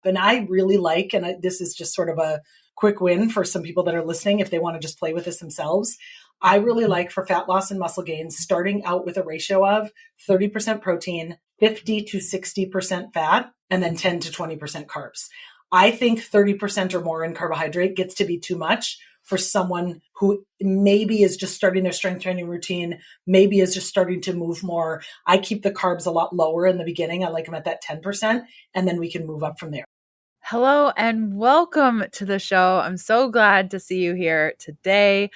And I really like, and this is just sort of a quick win for some people that are listening if they want to just play with this themselves. I really like for fat loss and muscle gains, starting out with a ratio of 30% protein, 50 to 60% fat, and then 10 to 20% carbs. I think 30% or more in carbohydrate gets to be too much for someone who maybe is just starting their strength training routine, maybe is just starting to move more. I keep the carbs a lot lower in the beginning. I like them at that 10%, and then we can move up from there. Hello and welcome to the show. I'm so glad to see you here today.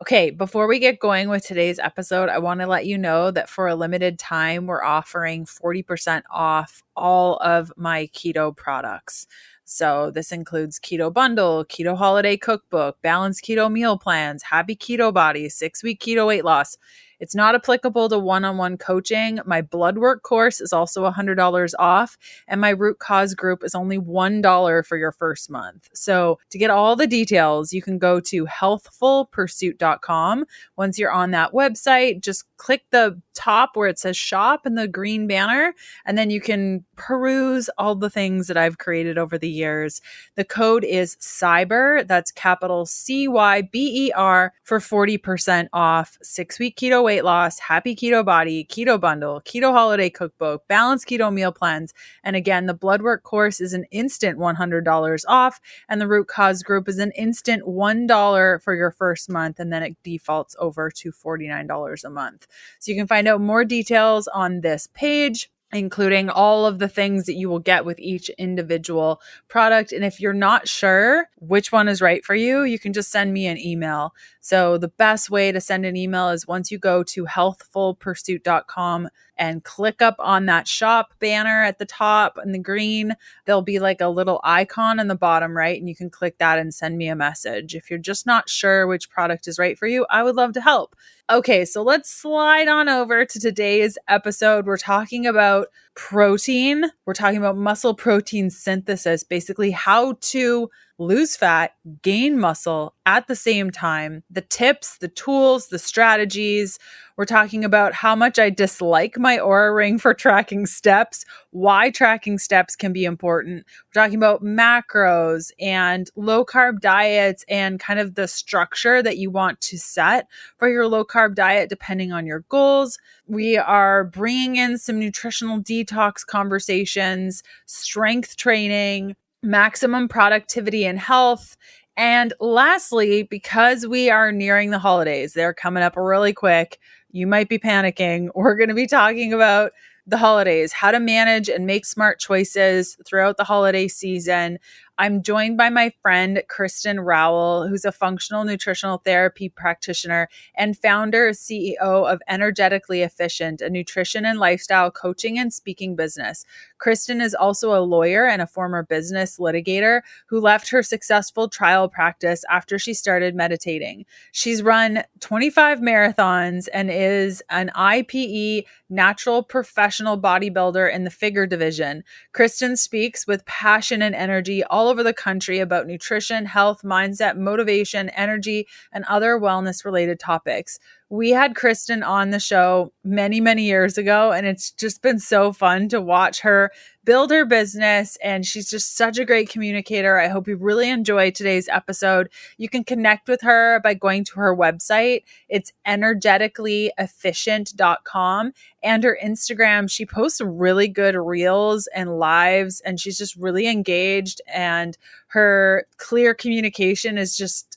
Okay, before we get going with today's episode, I want to let you know that for a limited time, we're offering 40% off all of my keto products. So this includes Keto Bundle, Keto Holiday Cookbook, Balanced Keto Meal Plans, Happy Keto Body, 6-week keto weight loss. It's not applicable to one-on-one coaching. My blood work course is also $100 off, and my root cause group is only $1 for your first month. So to get all the details, you can go to healthfulpursuit.com. Once you're on that website, just click the top where it says shop in the green banner, and then you can peruse all the things that I've created over the years. The code is CYBER, that's capital CYBER, for 40% off 6-week keto weight loss, Happy Keto Body, Keto Bundle, Keto Holiday Cookbook, Balanced Keto Meal Plans. And again, the blood work course is an instant $100 off, and the root cause group is an instant $1 for your first month, and then it defaults over to $49 a month. So you can find out more details on this page, including all of the things that you will get with each individual product. And if you're not sure which one is right for you, you can just send me an email. So the best way to send an email is once you go to healthfulpursuit.com and click up on that shop banner at the top in the green, there'll be like a little icon in the bottom right, and you can click that and send me a message. If you're just not sure which product is right for you, I would love to help. Okay, so let's slide on over to today's episode. We're talking about protein. We're talking about muscle protein synthesis, basically how to lose fat, gain muscle at the same time, the tips, the tools, the strategies. We're talking about how much I dislike my Oura Ring for tracking steps, why tracking steps can be important. We're talking about macros and low carb diets and kind of the structure that you want to set for your low carb diet depending on your goals. We are bringing in some nutritional detox conversations, strength training, maximum productivity and health. And lastly, because we are nearing the holidays, they're coming up really quick. You might be panicking. We're going to be talking about the holidays, how to manage and make smart choices throughout the holiday season. I'm joined by my friend, Kristen Rowell, who's a functional nutritional therapy practitioner and founder and CEO of Energetically Efficient, a nutrition and lifestyle coaching and speaking business. Kristen is also a lawyer and a former business litigator who left her successful trial practice after she started meditating. She's run 25 marathons and is an IPE natural professional bodybuilder in the figure division. Kristen speaks with passion and energy all over the country about nutrition, health, mindset, motivation, energy, and other wellness-related topics. We had Kristen on the show many, many years ago, and it's just been so fun to watch her build her business, and she's just such a great communicator. I hope you really enjoy today's episode. You can connect with her by going to her website. It's energeticallyefficient.com, and her Instagram. She posts really good reels and lives, and she's just really engaged, and her clear communication is just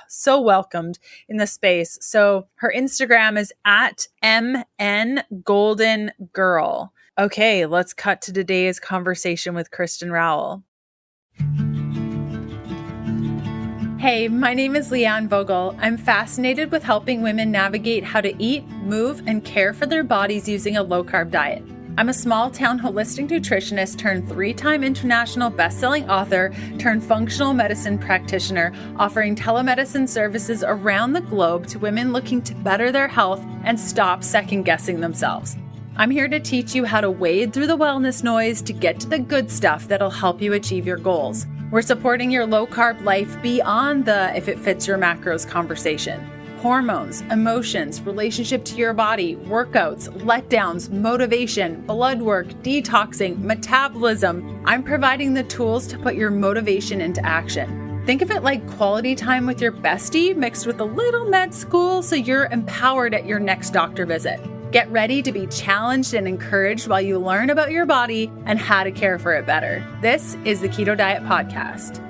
so welcomed in the space. So her Instagram is at mngolden_girl. Okay, let's cut to today's conversation with Kristen Rowell. Hey, my name is Leanne Vogel. I'm fascinated with helping women navigate how to eat, move, and care for their bodies using a low-carb diet. I'm a small-town holistic nutritionist turned 3-time international best-selling author turned functional medicine practitioner, offering telemedicine services around the globe to women looking to better their health and stop second-guessing themselves. I'm here to teach you how to wade through the wellness noise to get to the good stuff that'll help you achieve your goals. We're supporting your low-carb life beyond the if it fits your macros conversation. hormones, emotions, relationship to your body, workouts, letdowns, motivation, blood work, detoxing, metabolism. I'm providing the tools to put your motivation into action. Think of it like quality time with your bestie mixed with a little med school so you're empowered at your next doctor visit. Get ready to be challenged and encouraged while you learn about your body and how to care for it better. This is the Keto Diet Podcast.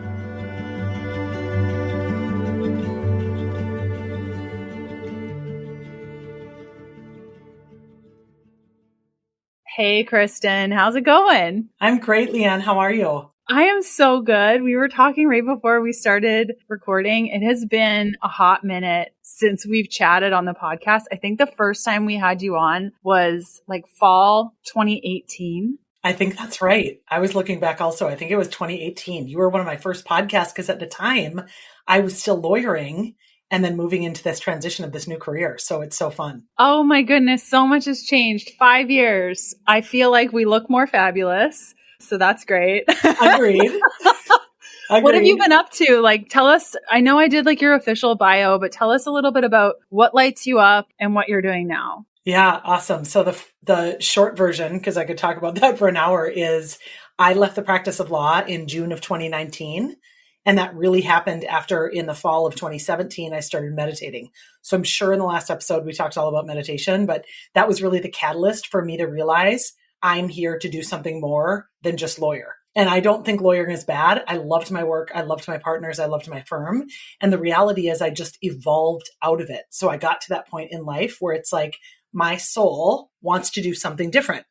Hey, Kristen, how's it going? I'm great, Leanne. How are you? I am so good. We were talking right before we started recording. It has been a hot minute since we've chatted on the podcast. I think the first time we had you on was like fall 2018. I think that's right. I was looking back also. I think it was 2018. You were one of my first podcasts because at the time I was still lawyering and then moving into this transition of this new career. So it's so fun. Oh my goodness. So much has changed. 5 years. I feel like we look more fabulous. So that's great. Agreed. What have you been up to? Like, tell us, I know I did like your official bio, but tell us a little bit about what lights you up and what you're doing now. Yeah, awesome. So the short version, because I could talk about that for an hour, is I left the practice of law in June of 2019. And that really happened after, in the fall of 2017, I started meditating. So I'm sure in the last episode, we talked all about meditation, but that was really the catalyst for me to realize I'm here to do something more than just lawyer. And I don't think lawyering is bad. I loved my work. I loved my partners. I loved my firm. And the reality is I just evolved out of it. So I got to that point in life where it's like my soul wants to do something different.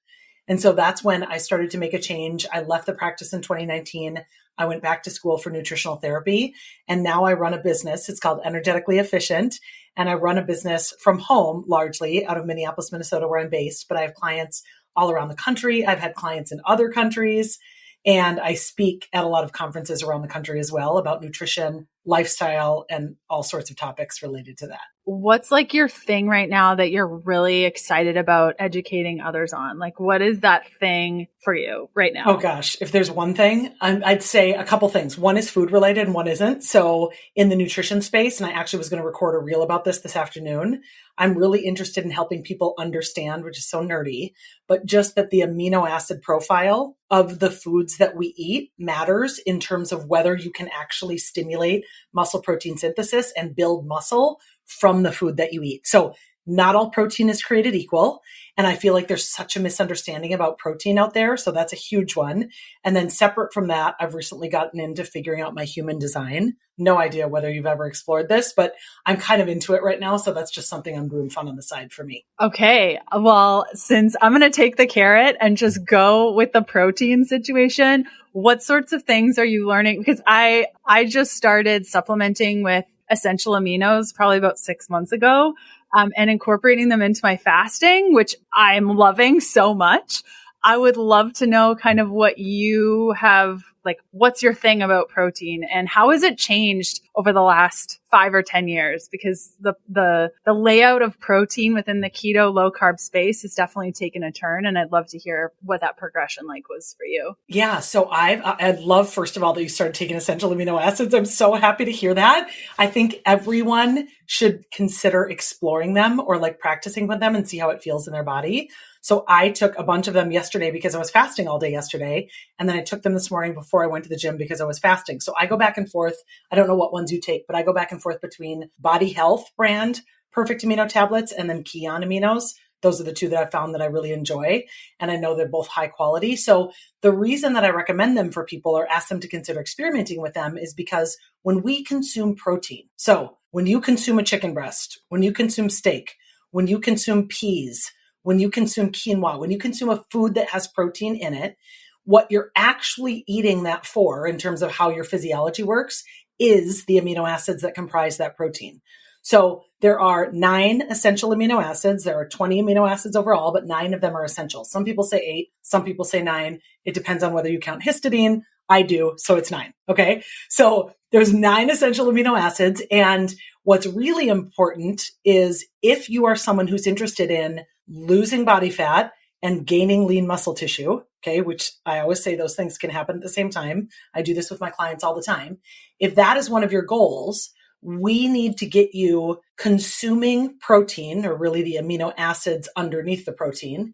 And so that's when I started to make a change. I left the practice in 2019. I went back to school for nutritional therapy. And now I run a business. It's called Energetically Efficient. And I run a business from home, largely out of Minneapolis, Minnesota, where I'm based. But I have clients all around the country. I've had clients in other countries. And I speak at a lot of conferences around the country as well about nutrition, lifestyle, and all sorts of topics related to that. What's like your thing right now that you're really excited about educating others on? Like, what is that thing for you right now? Oh gosh, if there's one thing, I'd say a couple things. One is food related and one isn't. So in the nutrition space, and I actually was going to record a reel about this afternoon, I'm really interested in helping people understand, which is so nerdy, but just that the amino acid profile of the foods that we eat matters in terms of whether you can actually stimulate muscle protein synthesis and build muscle from the food that you eat. So not all protein is created equal. And I feel like there's such a misunderstanding about protein out there. So that's a huge one. And then separate from that, I've recently gotten into figuring out my human design. No idea whether you've ever explored this, but I'm kind of into it right now. So that's just something I'm doing fun on the side for me. Okay. Well, since I'm going to take the carrot and just go with the protein situation, what sorts of things are you learning? Because I just started supplementing with essential aminos probably about 6 months ago, and incorporating them into my fasting, which I'm loving so much. I would love to know kind of what you have, like, what's your thing about protein and how has it changed over the last 5 or 10 years? Because the layout of protein within the keto low carb space has definitely taken a turn. And I'd love to hear what that progression like was for you. Yeah. So I'd love, first of all, that you started taking essential amino acids. I'm so happy to hear that. I think everyone should consider exploring them or like practicing with them and see how it feels in their body. So I took a bunch of them yesterday because I was fasting all day yesterday. And then I took them this morning before I went to the gym because I was fasting. So I go back and forth. I don't know what ones you take, but I go back and forth between Body Health brand Perfect Amino tablets and then Kion Aminos. Those are the two that I found that I really enjoy. And I know they're both high quality. So the reason that I recommend them for people or ask them to consider experimenting with them is because when we consume protein, so when you consume a chicken breast, when you consume steak, when you consume peas, when you consume quinoa, when you consume a food that has protein in it, what you're actually eating that for in terms of how your physiology works is the amino acids that comprise that protein. So there are 9 essential amino acids. There are 20 amino acids overall, but 9 of them are essential. Some people say 8, some people say 9. It depends on whether you count histidine. I do, so it's 9. Okay. So there's 9 essential amino acids. And what's really important is if you are someone who's interested in losing body fat and gaining lean muscle tissue, okay, which I always say those things can happen at the same time. I do this with my clients all the time. If that is one of your goals, we need to get you consuming protein, or really the amino acids underneath the protein,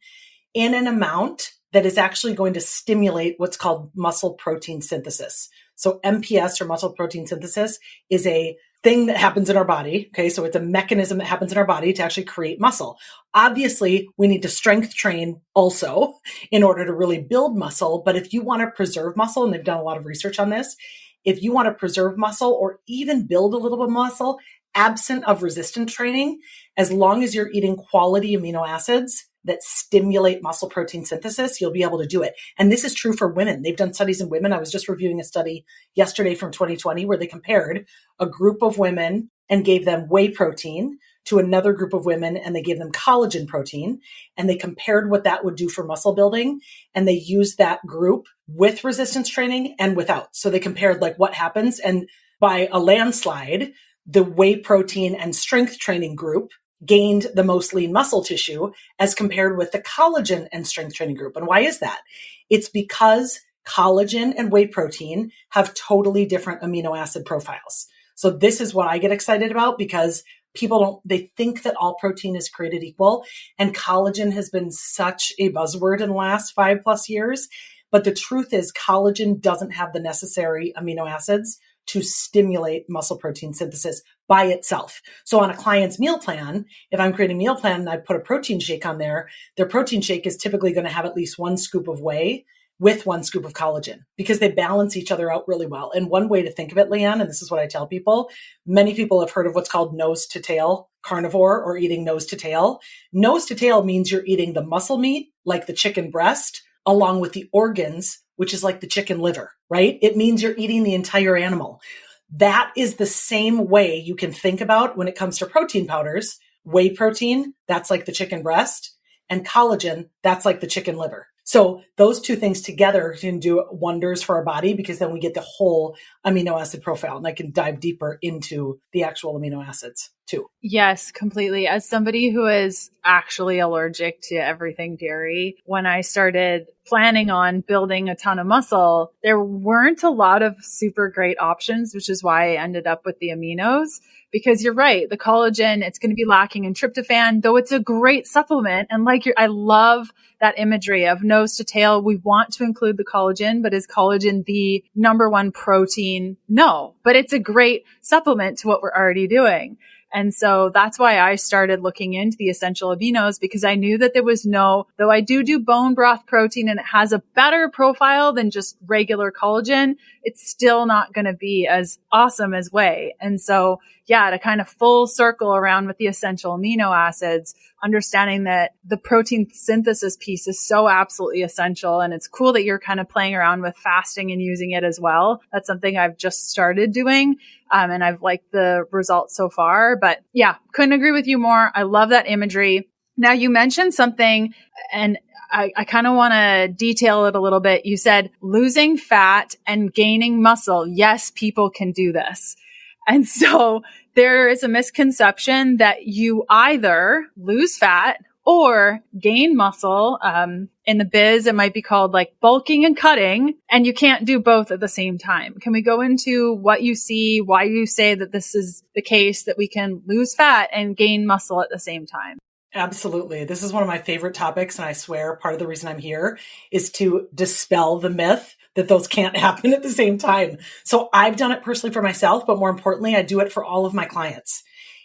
in an amount that is actually going to stimulate what's called muscle protein synthesis. So MPS, or muscle protein synthesis, is a thing that happens in our body. Okay. So it's a mechanism that happens in our body to actually create muscle. Obviously, we need to strength train also in order to really build muscle. But if you want to preserve muscle, and they've done a lot of research on this, if you want to preserve muscle or even build a little bit of muscle, absent of resistance training, as long as you're eating quality amino acids that stimulate muscle protein synthesis, you'll be able to do it. And this is true for women. They've done studies in women. I was just reviewing a study yesterday from 2020 where they compared a group of women and gave them whey protein to another group of women, and they gave them collagen protein, and they compared what that would do for muscle building. And they used that group with resistance training and without. So they compared like what happens. And by a landslide, the whey protein and strength training group gained the most lean muscle tissue as compared with the collagen and strength training group. And why is that? It's because collagen and whey protein have totally different amino acid profiles. So this is what I get excited about, because they think that all protein is created equal. And collagen has been such a buzzword in the last 5+ years. But the truth is collagen doesn't have the necessary amino acids to stimulate muscle protein synthesis by itself. So on a client's meal plan, if I'm creating a meal plan and I put a protein shake on there, their protein shake is typically going to have at least 1 scoop of whey with 1 scoop of collagen, because they balance each other out really well. And one way to think of it, Leanne, and this is what I tell people, many people have heard of what's called nose to tail carnivore, or eating nose to tail. Nose to tail means you're eating the muscle meat, like the chicken breast, along with the organs, which is like the chicken liver, right? It means you're eating the entire animal. That is the same way you can think about when it comes to protein powders. Whey protein, that's like the chicken breast, and collagen, that's like the chicken liver. So those two things together can do wonders for our body, because then we get the whole amino acid profile. And I can dive deeper into the actual amino acids too. Yes, completely. As somebody who is actually allergic to everything dairy, when I started planning on building a ton of muscle, there weren't a lot of super great options, which is why I ended up with the aminos. Because you're right, the collagen, it's going to be lacking in tryptophan, though it's a great supplement. And I love that imagery of nose to tail. We want to include the collagen, but is collagen the number one protein? No, but it's a great supplement to what we're already doing. And so that's why I started looking into the essential aminos, because I knew that there was though I do bone broth protein and it has a better profile than just regular collagen, it's still not going to be as awesome as whey. And so, yeah, to kind of full circle around with the essential amino acids, understanding that the protein synthesis piece is so absolutely essential. And it's cool that you're kind of playing around with fasting and using it as well. That's something I've just started doing. And I've liked the results so far, but yeah, couldn't agree with you more. I love that imagery. Now you mentioned something, and I kind of want to detail it a little bit. You said losing fat and gaining muscle. Yes, people can do this. And so there is a misconception that you either lose fat or gain muscle. In the biz, it might be called like bulking and cutting, and you can't do both at the same time. Can we go into what you see, why you say that this is the case, that we can lose fat and gain muscle at the same time? Absolutely. This is one of my favorite topics. And I swear part of the reason I'm here is to dispel the myth that those can't happen at the same time. So I've done it personally for myself, but more importantly, I do it for all of my clients.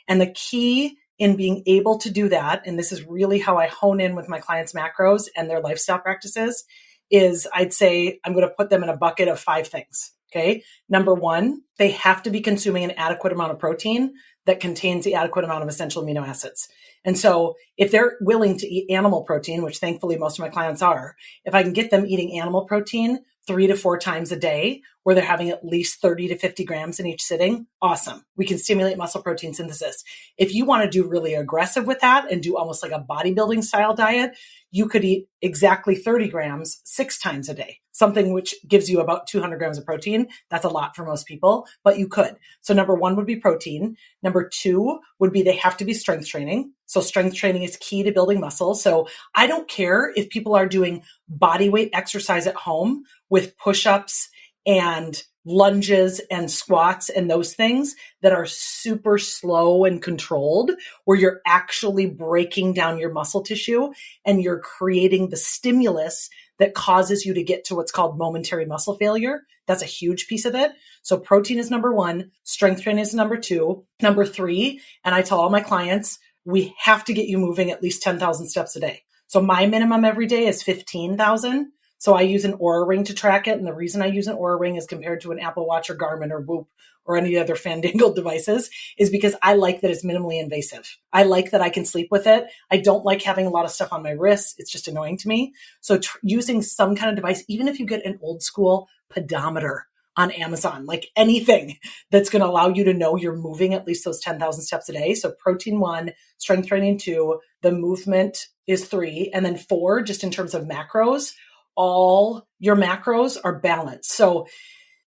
And the key in being able to do that, and this is really how I hone in with my clients' macros and their lifestyle practices, is I'd say I'm going to put them in a bucket of 5 things. Okay. Number 1, they have to be consuming an adequate amount of protein that contains the adequate amount of essential amino acids. And so if they're willing to eat animal protein, which thankfully most of my clients are, if I can get them eating animal protein 3 to 4 times a day, where they're having at least 30 to 50 grams in each sitting, awesome. We can stimulate muscle protein synthesis. If you want to do really aggressive with that and do almost like a bodybuilding style diet, you could eat exactly 30 grams 6 times a day, something which gives you about 200 grams of protein. That's a lot for most people, but you could. So number 1 would be protein. Number 2 would be they have to be strength training. So strength training is key to building muscle. So I don't care if people are doing body weight exercise at home with push-ups and lunges and squats and those things that are super slow and controlled, where you're actually breaking down your muscle tissue and you're creating the stimulus that causes you to get to what's called momentary muscle failure. That's a huge piece of it. So protein is number one, strength training is number two. Number three, and I tell all my clients, we have to get you moving at least 10,000 steps a day. So my minimum every day is 15,000. So I use an Oura Ring to track it. And the reason I use an Oura Ring is compared to an Apple Watch or Garmin or Whoop or any other fandangled devices is because I like that it's minimally invasive. I like that I can sleep with it. I don't like having a lot of stuff on my wrists. It's just annoying to me. So using some kind of device, even if you get an old school pedometer on Amazon, like anything that's going to allow you to know you're moving at least those 10,000 steps a day. So protein 1, strength training 2, the movement is 3, and then 4, just in terms of macros, all your macros are balanced. So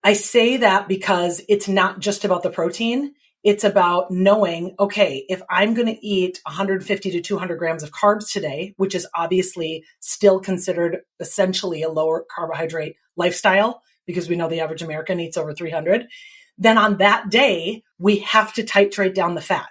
I say that because it's not just about the protein. It's about knowing, okay, if I'm going to eat 150 to 200 grams of carbs today, which is obviously still considered essentially a lower carbohydrate lifestyle, because we know the average American eats over 300, then on that day, we have to titrate down the fat.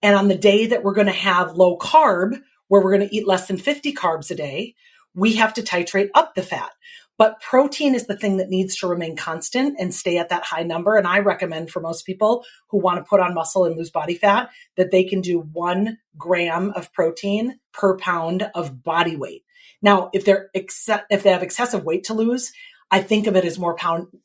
And on the day that we're going to have low carb, where we're going to eat less than 50 carbs a day, we have to titrate up the fat. But protein is the thing that needs to remain constant and stay at that high number. And I recommend for most people who want to put on muscle and lose body fat that they can do 1 gram of protein per pound of body weight. Now, if they have excessive weight to lose, I think of it as more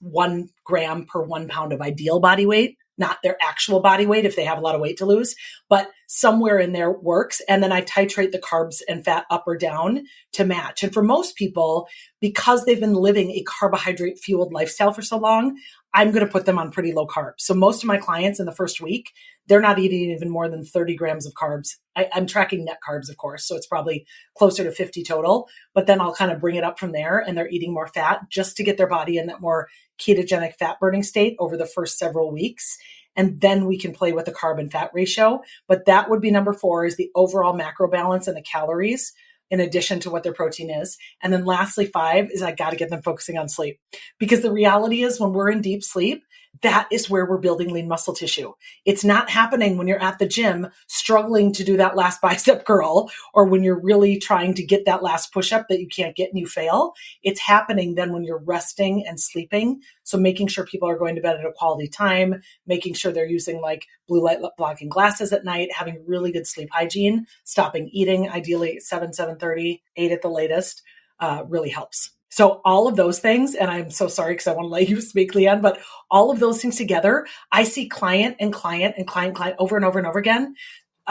1 gram per 1 pound of ideal body weight, not their actual body weight if they have a lot of weight to lose, but somewhere in there works. And then I titrate the carbs and fat up or down to match. And for most people, because they've been living a carbohydrate fueled lifestyle for so long, I'm going to put them on pretty low carbs. So most of my clients in the first week, they're not eating even more than 30 grams of carbs. I'm tracking net carbs, of course. So it's probably closer to 50 total, but then I'll kind of bring it up from there and they're eating more fat just to get their body in that more ketogenic fat burning state over the first several weeks. And then we can play with the carb and fat ratio. But that would be number 4 is the overall macro balance and the calories in addition to what their protein is. And then lastly, 5 is I got to get them focusing on sleep, because the reality is when we're in deep sleep, that is where we're building lean muscle tissue. It's not happening when you're at the gym struggling to do that last bicep curl, or when you're really trying to get that last push-up that you can't get and you fail. It's happening then when you're resting and sleeping. So making sure people are going to bed at a quality time, making sure they're using like blue light blocking glasses at night, having really good sleep hygiene, stopping eating, ideally at 7:30, 8 at the latest, really helps. So all of those things, and I'm so sorry because I want to let you speak, Leanne, but all of those things together, I see client over and over and over again.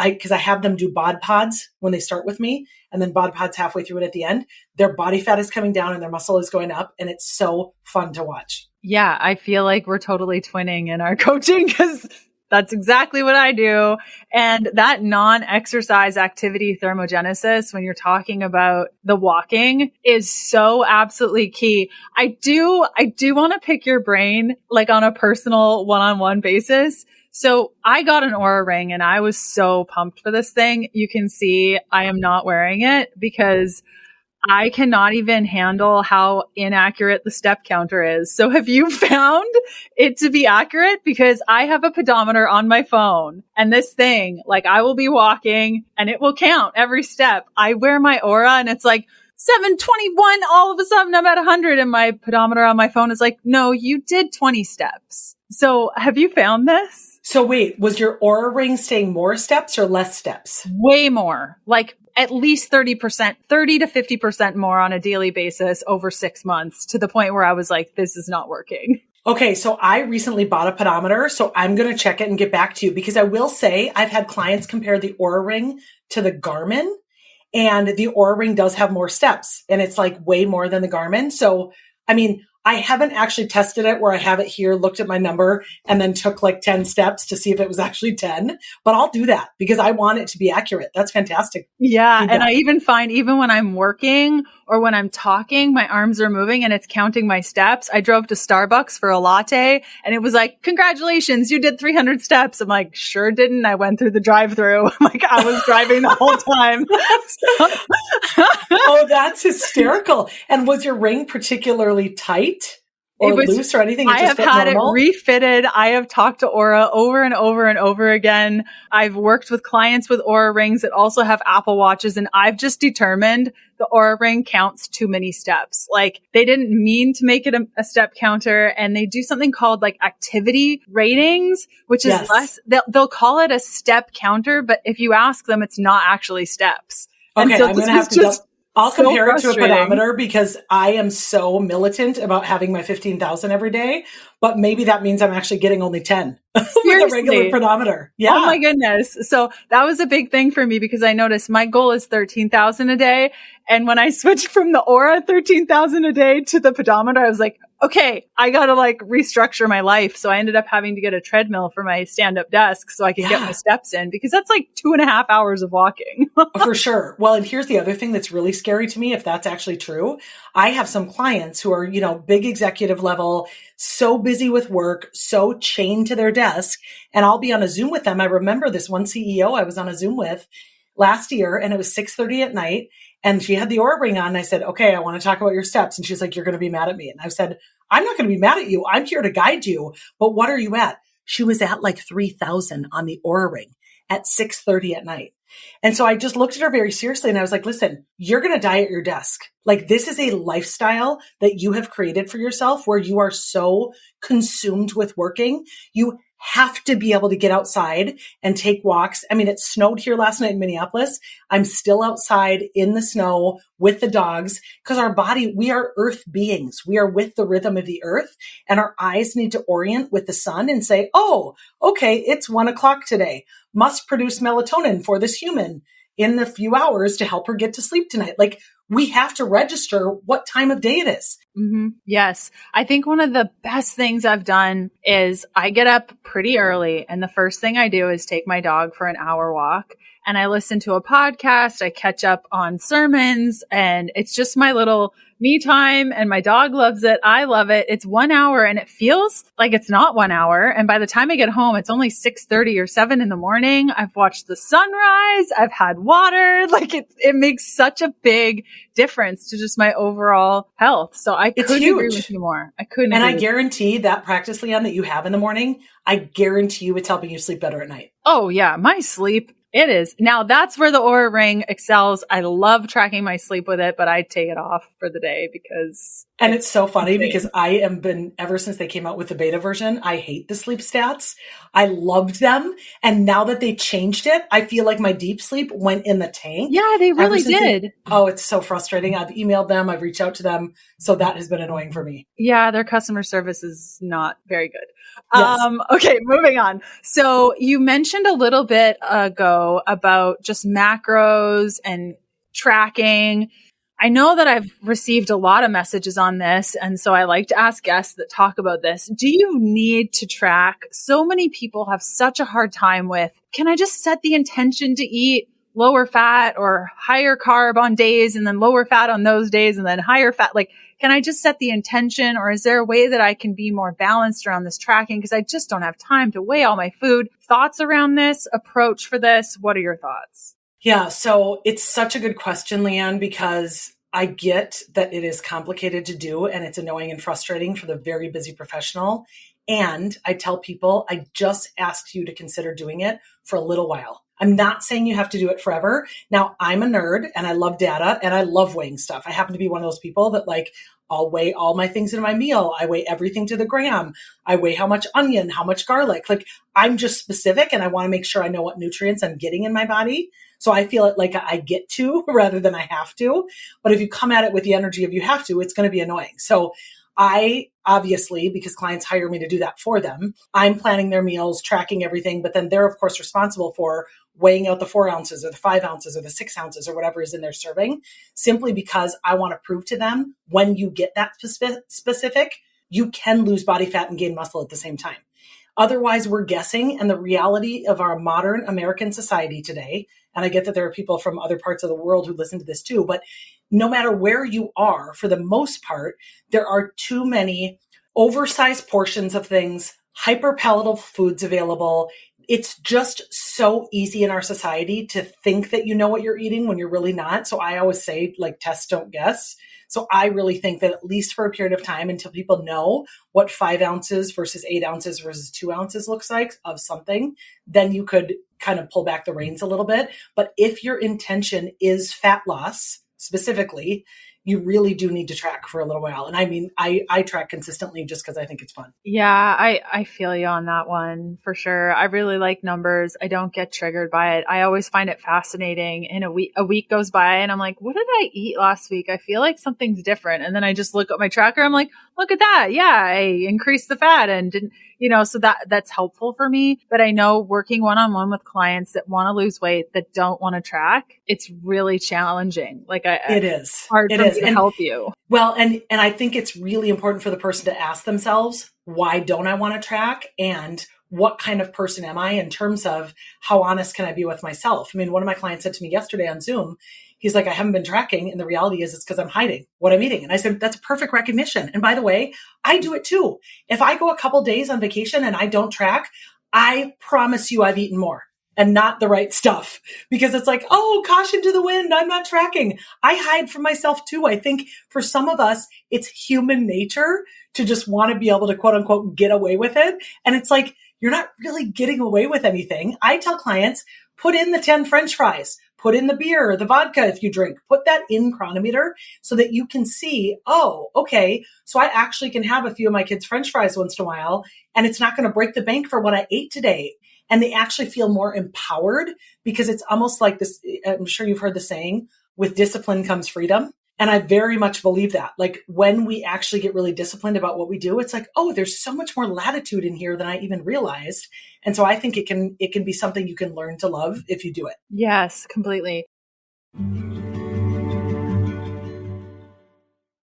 Because I have them do bod pods when they start with me, and then bod pods halfway through it at the end. Their body fat is coming down and their muscle is going up, and it's so fun to watch. Yeah, I feel like we're totally twinning in our coaching because that's exactly what I do. And that non-exercise activity thermogenesis, when you're talking about the walking, is so absolutely key. I do want to pick your brain like on a personal one-on-one basis. So I got an Oura Ring and I was so pumped for this thing. You can see I am not wearing it because I cannot even handle how inaccurate the step counter is. So have you found it to be accurate? Because I have a pedometer on my phone and this thing, like I will be walking and it will count every step. I wear my Oura and it's like 721. All of a sudden I'm at 100 and my pedometer on my phone is like, no, you did 20 steps. So have you found this? So wait, was your Oura Ring saying more steps or less steps? Way more, like at least 30%, 30 to 50% more on a daily basis over 6 months, to the point where I was like, this is not working. Okay, so I recently bought a pedometer, so I'm going to check it and get back to you, because I will say I've had clients compare the Oura Ring to the Garmin, and the Oura Ring does have more steps, and it's like way more than the Garmin. So, I mean, I haven't actually tested it where I have it here, looked at my number, and then took like 10 steps to see if it was actually 10. But I'll do that because I want it to be accurate. That's fantastic. Yeah. Feedback. And I even find even when I'm working or when I'm talking, my arms are moving and it's counting my steps. I drove to Starbucks for a latte and it was like, congratulations, you did 300 steps. I'm like, sure didn't. I went through the drive-through. Like I was driving the whole time. Oh, that's hysterical. And was your ring particularly tight? or loose or anything? It I just have felt had normal? it refitted. I have talked to Aura over and over and over again. I've worked with clients with Aura rings that also have Apple Watches, and I've just determined the Aura ring counts too many steps. Like they didn't mean to make it a step counter, and they do something called like activity ratings, which is less, they'll call it a step counter, but if you ask them, it's not actually steps. Okay, and so I'm this going to have is to just I'll so compare it to a frustrating. pedometer because I am so militant about having my 15,000 every day, but maybe that means I'm actually getting only 10 with a regular pedometer. Yeah. Oh my goodness. So that was a big thing for me because I noticed my goal is 13,000 a day. And when I switched from the Aura 13,000 a day to the pedometer, I was like, okay, I got to like restructure my life. So I ended up having to get a treadmill for my stand-up desk so I could get my steps in because that's like 2.5 hours of walking. For sure. Well, and here's the other thing that's really scary to me, if that's actually true. I have some clients who are, big executive level, so busy with work, so chained to their desk, and I'll be on a Zoom with them. I remember this one CEO I was on a Zoom with last year, and it was 6:30 at night, and she had the Aura ring on, and I said, okay, I want to talk about your steps. And she's like, you're going to be mad at me. And I said, I'm not going to be mad at you. I'm here to guide you. But what are you at? She was at like 3,000 on the Aura ring at 6:30 at night. And so I just looked at her very seriously and I was like, listen, you're going to die at your desk. Like this is a lifestyle that you have created for yourself where you are so consumed with working. You have to be able to get outside and take walks. I mean, it snowed here last night in Minneapolis. I'm still outside in the snow with the dogs because our body, we are earth beings. We are with the rhythm of the earth and our eyes need to orient with the sun and say, oh, okay, it's 1:00 today. Must produce melatonin for this human in the few hours to help her get to sleep tonight. Like we have to register what time of day it is. Mm-hmm. Yes. I think one of the best things I've done is I get up pretty early and the first thing I do is take my dog for an hour walk and I listen to a podcast. I catch up on sermons and it's just my little me time and my dog loves it. I love it. It's 1 hour and it feels like it's not 1 hour. And by the time I get home, it's only 6:30 or 7 in the morning. I've watched the sunrise. I've had water. Like it makes such a big difference to just my overall health. So I couldn't agree with you more. I couldn't. And I guarantee that practice, Leanne, that you have in the morning, I guarantee you it's helping you sleep better at night. Oh yeah. My sleep. It is. Now that's where the Aura ring excels. I love tracking my sleep with it, but I take it off for the day because. And it's so funny because I have been, ever since they came out with the beta version, I hate the sleep stats. I loved them. And now that they changed it, I feel like my deep sleep went in the tank. Yeah, they really did. It's so frustrating. I've emailed them. I've reached out to them. So that has been annoying for me. Yeah, their customer service is not very good. Yes. Okay, moving on. So you mentioned a little bit ago about just macros and tracking. I know that I've received a lot of messages on this, and so I like to ask guests that talk about this. Do you need to track? So many people have such a hard time with, can I just set the intention to eat lower fat or higher carb on days and then lower fat on those days and then higher fat? Like, can I just set the intention, or is there a way that I can be more balanced around this tracking? Because I just don't have time to weigh all my food. Thoughts around this approach for this? What are your thoughts? Yeah, so it's such a good question, Leanne, because I get that it is complicated to do and it's annoying and frustrating for the very busy professional. And I tell people, I just asked you to consider doing it for a little while. I'm not saying you have to do it forever. Now, I'm a nerd and I love data and I love weighing stuff. I happen to be one of those people that I'll weigh all my things in my meal. I weigh everything to the gram. I weigh how much onion, how much garlic. I'm just specific and I want to make sure I know what nutrients I'm getting in my body. So I feel it like I get to rather than I have to. But if you come at it with the energy of you have to, it's going to be annoying. So I obviously, because clients hire me to do that for them, I'm planning their meals, tracking everything, but then they're of course responsible for weighing out the 4 ounces or the 5 ounces or the 6 ounces or whatever is in their serving, simply because I want to prove to them when you get that specific, you can lose body fat and gain muscle at the same time. Otherwise, we're guessing. And the reality of our modern American society today, and I get that there are people from other parts of the world who listen to this too, but no matter where you are, for the most part, there are too many oversized portions of things, hyper palatable foods available. It's just so easy in our society to think that you know what you're eating when you're really not. So I always say, test, don't guess. So I really think that at least for a period of time until people know what 5 ounces versus 8 ounces versus 2 ounces looks like of something, then you could kind of pull back the reins a little bit. But if your intention is fat loss specifically, you really do need to track for a little while. And I mean, I track consistently just because I think it's fun. Yeah, I feel you on that one for sure. I really like numbers. I don't get triggered by it. I always find it fascinating. And a week goes by and I'm like, what did I eat last week? I feel like something's different. And then I just look at my tracker. I'm like, look at that. Yeah, I increased the fat and didn't, so that's helpful for me. But I know working one-on-one with clients that want to lose weight, that don't want to track, it's really challenging. It is hard for me to help you. Well, and I think it's really important for the person to ask themselves, why don't I want to track? And what kind of person am I in terms of how honest can I be with myself? I mean, one of my clients said to me yesterday on Zoom, he's like, I haven't been tracking. And the reality is it's because I'm hiding what I'm eating. And I said, that's perfect recognition. And by the way, I do it too. If I go a couple days on vacation and I don't track, I promise you I've eaten more and not the right stuff, because it's like, oh, caution to the wind. I'm not tracking. I hide from myself too. I think for some of us, it's human nature to just want to be able to quote unquote get away with it. And it's like, you're not really getting away with anything. I tell clients, put in the 10 French fries, put in the beer or the vodka if you drink, put that in Cronometer so that you can see, oh, okay, so I actually can have a few of my kids' French fries once in a while, and it's not going to break the bank for what I ate today. And they actually feel more empowered, because it's almost like this. I'm sure you've heard the saying, with discipline comes freedom. And I very much believe that. Like when we actually get really disciplined about what we do, it's like, oh, there's so much more latitude in here than I even realized. And so I think it can be something you can learn to love if you do it. Yes, completely.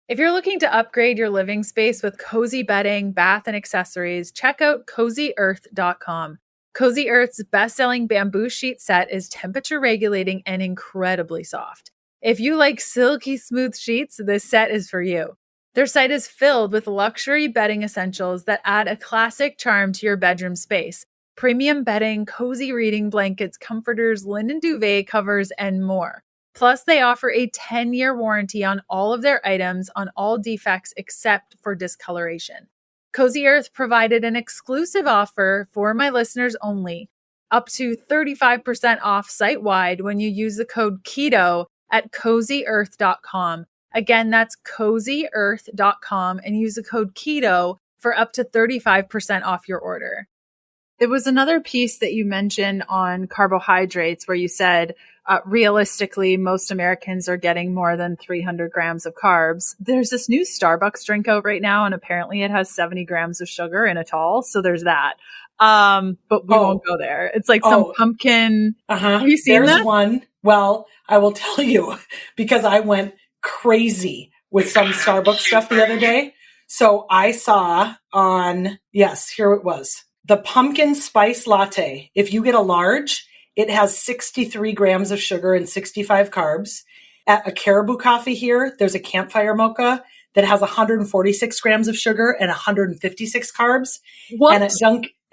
If you're looking to upgrade your living space with cozy bedding, bath, and accessories, check out CozyEarth.com. Cozy Earth's best-selling bamboo sheet set is temperature regulating and incredibly soft. If you like silky smooth sheets, this set is for you. Their site is filled with luxury bedding essentials that add a classic charm to your bedroom space. Premium bedding, cozy reading blankets, comforters, linen duvet covers, and more. Plus, they offer a 10-year warranty on all of their items on all defects except for discoloration. Cozy Earth provided an exclusive offer for my listeners only, up to 35% off site-wide when you use the code KETO at CozyEarth.com. Again, that's CozyEarth.com, and use the code KETO for up to 35% off your order. There was another piece that you mentioned on carbohydrates where you said, realistically, most Americans are getting more than 300 grams of carbs. There's this new Starbucks drink out right now, and apparently it has 70 grams of sugar in it all. So there's that. But we won't go there. It's like some pumpkin. Have you seen that? There's one. Well, I will tell you, because I went crazy with some Starbucks stuff the other day. So I saw here it was. The pumpkin spice latte. If you get a large, it has 63 grams of sugar and 65 carbs. At a Caribou Coffee here, there's a Campfire Mocha that has 146 grams of sugar and 156 carbs. What?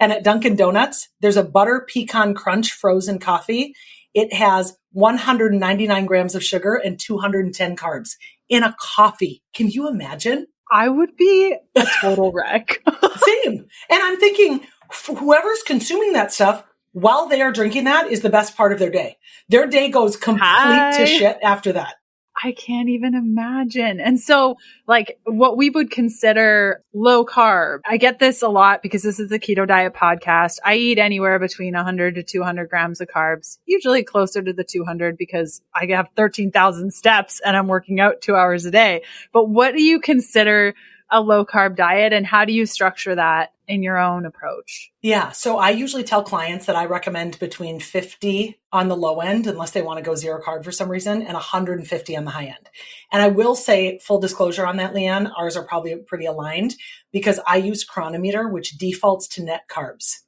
And at Dunkin' Donuts, there's a Butter Pecan Crunch frozen coffee. It has 199 grams of sugar and 210 carbs in a coffee. Can you imagine? I would be a total wreck. Same. And I'm thinking, whoever's consuming that stuff while they are drinking that is the best part of their day. Their day goes complete to shit after that. I can't even imagine. And so like what we would consider low carb, I get this a lot because this is the Keto Diet podcast. I eat anywhere between 100 to 200 grams of carbs, usually closer to the 200 because I have 13,000 steps and I'm working out 2 hours a day. But what do you consider a low carb diet, and how do you structure that in your own approach? Yeah. So I usually tell clients that I recommend between 50 on the low end, unless they want to go zero carb for some reason, and 150 on the high end. And I will say, full disclosure on that, Leanne, ours are probably pretty aligned because I use Cronometer, which defaults to net carbs.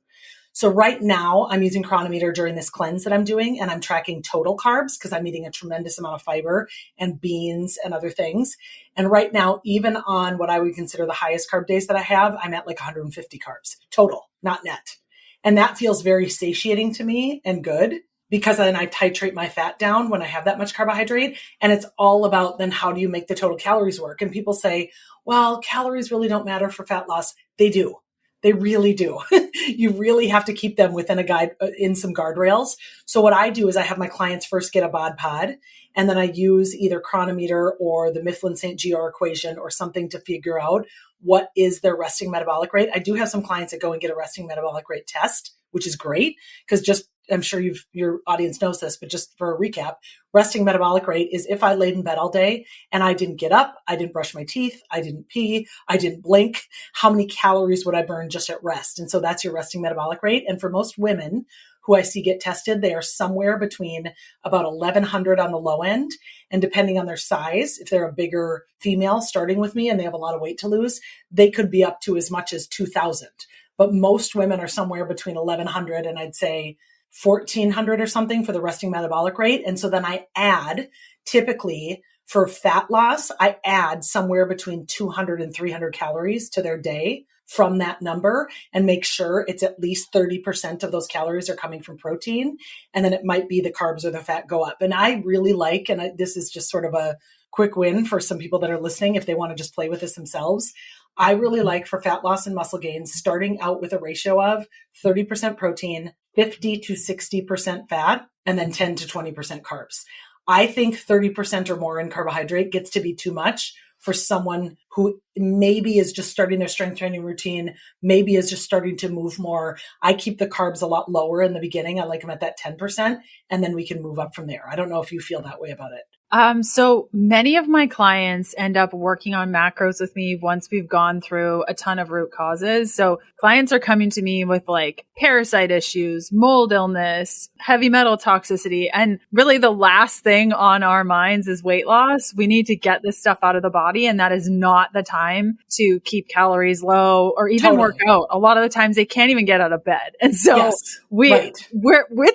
So right now I'm using Cronometer during this cleanse that I'm doing, and I'm tracking total carbs because I'm eating a tremendous amount of fiber and beans and other things. And right now, even on what I would consider the highest carb days that I have, I'm at like 150 carbs total, not net. And that feels very satiating to me and good because then I titrate my fat down when I have that much carbohydrate. And it's all about then how do you make the total calories work? And people say, well, calories really don't matter for fat loss. They do. They really do. You really have to keep them within a guide, in some guardrails. So what I do is I have my clients first get a BOD pod, and then I use either Chronometer or the Mifflin St. Jeor equation or something to figure out what is their resting metabolic rate. I do have some clients that go and get a resting metabolic rate test, which is great because just I'm sure your audience knows this, but just for a recap, resting metabolic rate is if I laid in bed all day and I didn't get up, I didn't brush my teeth, I didn't pee, I didn't blink, how many calories would I burn just at rest? And so that's your resting metabolic rate. And for most women who I see get tested, they are somewhere between about 1,100 on the low end. And depending on their size, if they're a bigger female starting with me and they have a lot of weight to lose, they could be up to as much as 2,000. But most women are somewhere between 1,100 and I'd say 1,400 or something for the resting metabolic rate. And so then I add, typically for fat loss, I add somewhere between 200 and 300 calories to their day from that number and make sure it's at least 30% of those calories are coming from protein. And then it might be the carbs or the fat go up. And I really like, and this is just sort of a quick win for some people that are listening if they want to just play with this themselves. I really like for fat loss and muscle gain, starting out with a ratio of 30% protein, 50 to 60% fat, and then 10 to 20% carbs. I think 30% or more in carbohydrate gets to be too much for someone who maybe is just starting their strength training routine, maybe is just starting to move more. I keep the carbs a lot lower in the beginning. I like them at that 10%, and then we can move up from there. I don't know if you feel that way about it. So many of my clients end up working on macros with me once we've gone through a ton of root causes. So clients are coming to me with like parasite issues, mold illness, heavy metal toxicity. And really the last thing on our minds is weight loss. We need to get this stuff out of the body. And that is not the time to keep calories low or even work out. A lot of the times they can't even get out of bed. And so it's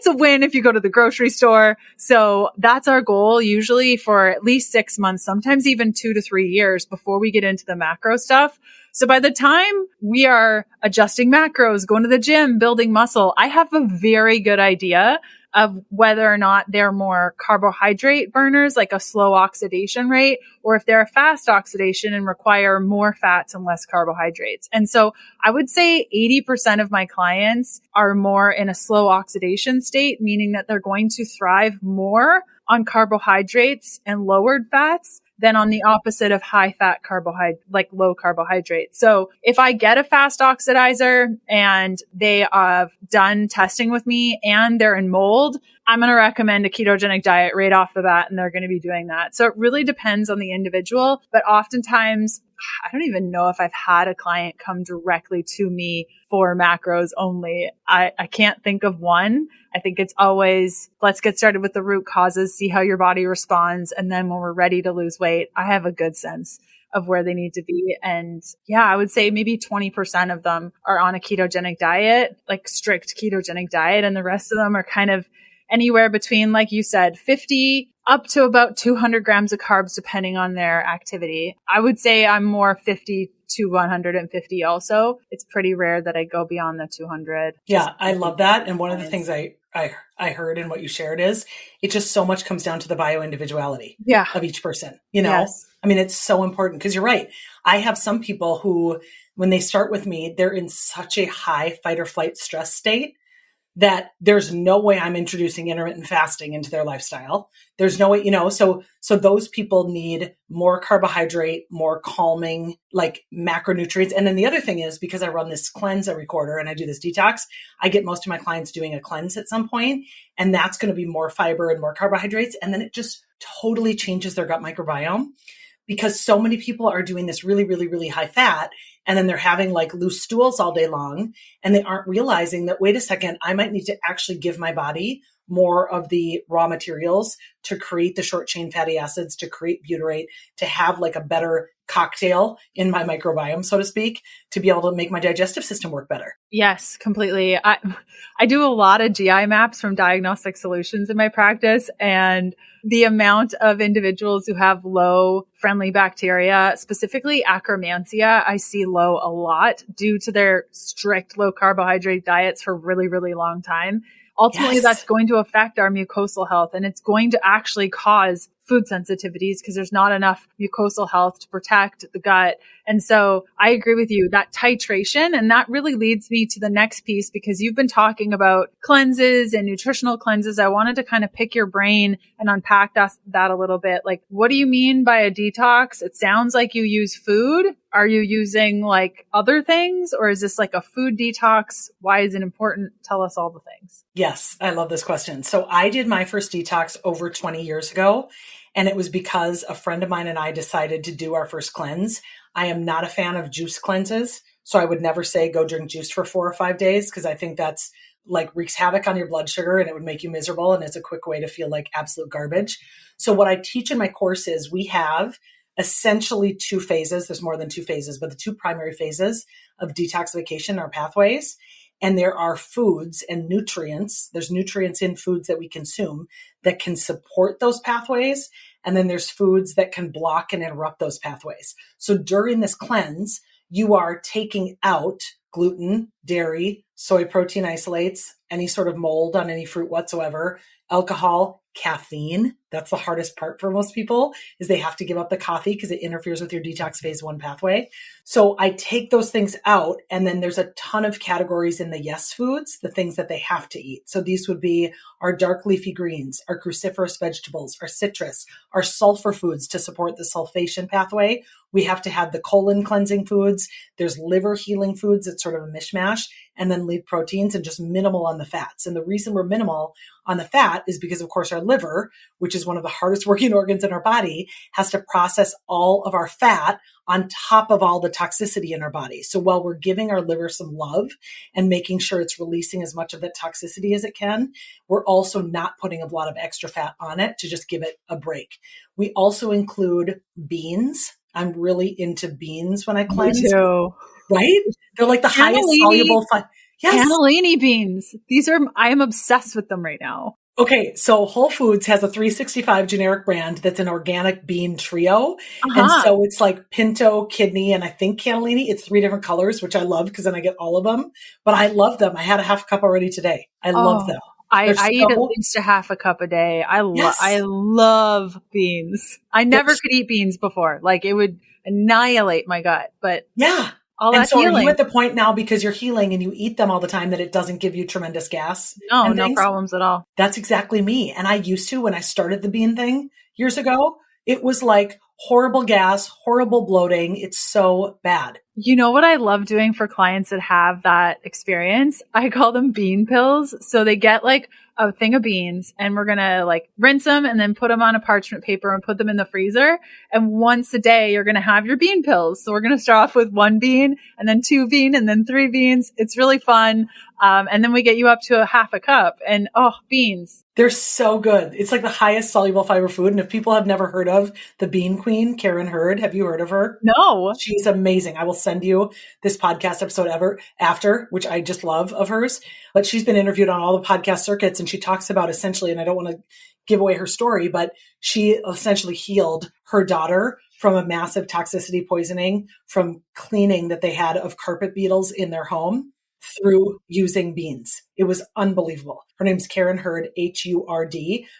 a win if you go to the grocery store. So that's our goal usually for at least 6 months, sometimes even 2 to 3 years before we get into the macro stuff. So by the time we are adjusting macros, going to the gym, building muscle, I have a very good idea of whether or not they're more carbohydrate burners, like a slow oxidation rate, or if they're a fast oxidation and require more fats and less carbohydrates. And so I would say 80% of my clients are more in a slow oxidation state, meaning that they're going to thrive more on carbohydrates and lowered fats than on the opposite of high fat carbohydrate, like low carbohydrates. So if I get a fast oxidizer and they have done testing with me and they're in mold, I'm going to recommend a ketogenic diet right off the bat, and they're going to be doing that. So it really depends on the individual, but oftentimes I don't even know if I've had a client come directly to me for macros only. I can't think of one. I think it's always, let's get started with the root causes, see how your body responds. And then when we're ready to lose weight, I have a good sense of where they need to be. And yeah, I would say maybe 20% of them are on a ketogenic diet, like strict ketogenic diet. And the rest of them are kind of anywhere between, like you said, 50 up to about 200 grams of carbs, depending on their activity. I would say I'm more 50 to 150 also. It's pretty rare that I go beyond the 200. Yeah, I love that. And one of the things I heard in what you shared is it just so much comes down to the bio-individuality of each person. You know, I mean, it's so important because you're right. I have some people who, when they start with me, they're in such a high fight or flight stress state that there's no way I'm introducing intermittent fasting into their lifestyle. There's no way, you know, so those people need more carbohydrate, more calming, like macronutrients. And then the other thing is, because I run this cleanse every quarter and I do this detox, I get most of my clients doing a cleanse at some point, and that's going to be more fiber and more carbohydrates. And then it just totally changes their gut microbiome, because so many people are doing this really, really, really high fat, and then they're having like loose stools all day long, and they aren't realizing that, wait a second, I might need to actually give my body more of the raw materials to create the short chain fatty acids, to create butyrate, to have like a better cocktail in my microbiome, so to speak, to be able to make my digestive system work better. Yes, completely. I do a lot of GI maps from Diagnostic Solutions in my practice, and the amount of individuals who have low friendly bacteria, specifically Akkermansia, I see low a lot due to their strict low carbohydrate diets for a really, really long time. ultimately that's Yes. going to affect our mucosal health, and it's going to actually cause food sensitivities because there's not enough mucosal health to protect the gut. And so I agree with you, that titration. And that really leads me to the next piece, because you've been talking about cleanses and nutritional cleanses. I wanted to kind of pick your brain and unpack that a little bit. Like, what do you mean by a detox? It sounds like you use food. Are you using like other things, or is this like a food detox? Why is it important? Tell us all the things. Yes, I love this question. So I did my first detox over 20 years ago, and it was because a friend of mine and I decided to do our first cleanse. I am not a fan of juice cleanses, so I would never say go drink juice for 4 or 5 days, because I think that's like wreaks havoc on your blood sugar and it would make you miserable, and it's a quick way to feel like absolute garbage. So what I teach in my course is we have essentially 2 phases. There's more than 2 phases, but the 2 primary phases of detoxification are pathways. And there are foods and nutrients. There's nutrients in foods that we consume that can support those pathways. And then there's foods that can block and interrupt those pathways. So during this cleanse, you are taking out gluten, dairy, soy protein isolates, any sort of mold on any fruit whatsoever, alcohol, caffeine. That's the hardest part for most people, is they have to give up the coffee because it interferes with your detox phase 1 pathway. So I take those things out, and then there's a ton of categories in the yes foods, the things that they have to eat. So these would be our dark leafy greens, our cruciferous vegetables, our citrus, our sulfur foods to support the sulfation pathway. We have to have the colon cleansing foods. There's liver healing foods. It's sort of a mishmash, and then lead proteins, and just minimal on the fats. And the reason we're minimal on the fat is because, of course, our liver, which is one of the hardest working organs in our body, has to process all of our fat on top of all the toxicity in our body. So while we're giving our liver some love and making sure it's releasing as much of that toxicity as it can, we're also not putting a lot of extra fat on it to just give it a break. We also include beans. I'm really into beans when I cleanse. Me too. Right? They're like the highest soluble fat. Yes. Cannellini beans. I am obsessed with them right now. Okay, so Whole Foods has a 365 generic brand that's an organic bean trio. And so it's like pinto, kidney, and I think cannellini. It's 3 different colors, which I love because then I get all of them. But I love them. I had a half cup already today. I love them. I eat at least a half a cup a day. I love beans. I never could eat beans before. Like, it would annihilate my gut. But yeah. And so are you at the point now, because you're healing and you eat them all the time, that it doesn't give you tremendous gas? No problems at all. That's exactly me. And I used to, when I started the bean thing years ago, it was like horrible gas, horrible bloating. It's so bad. You know what I love doing for clients that have that experience? I call them bean pills. So they get like a thing of beans, and we're going to like rinse them and then put them on a parchment paper and put them in the freezer. And once a day, you're going to have your bean pills. So we're going to start off with 1 bean, and then 2 bean, and then 3 beans. It's really fun. And then we get you up to a half a cup, and beans. They're so good. It's like the highest soluble fiber food. And if people have never heard of the Bean Queen, Karen Hurd, have you heard of her? No. She's amazing. I will send you this podcast episode after, which I just love of hers. But she's been interviewed on all the podcast circuits, and she talks about essentially, and I don't want to give away her story, but she essentially healed her daughter from a massive toxicity poisoning from cleaning that they had of carpet beetles in their home through using beans. It was unbelievable. Her name's Karen Hurd, Hurd.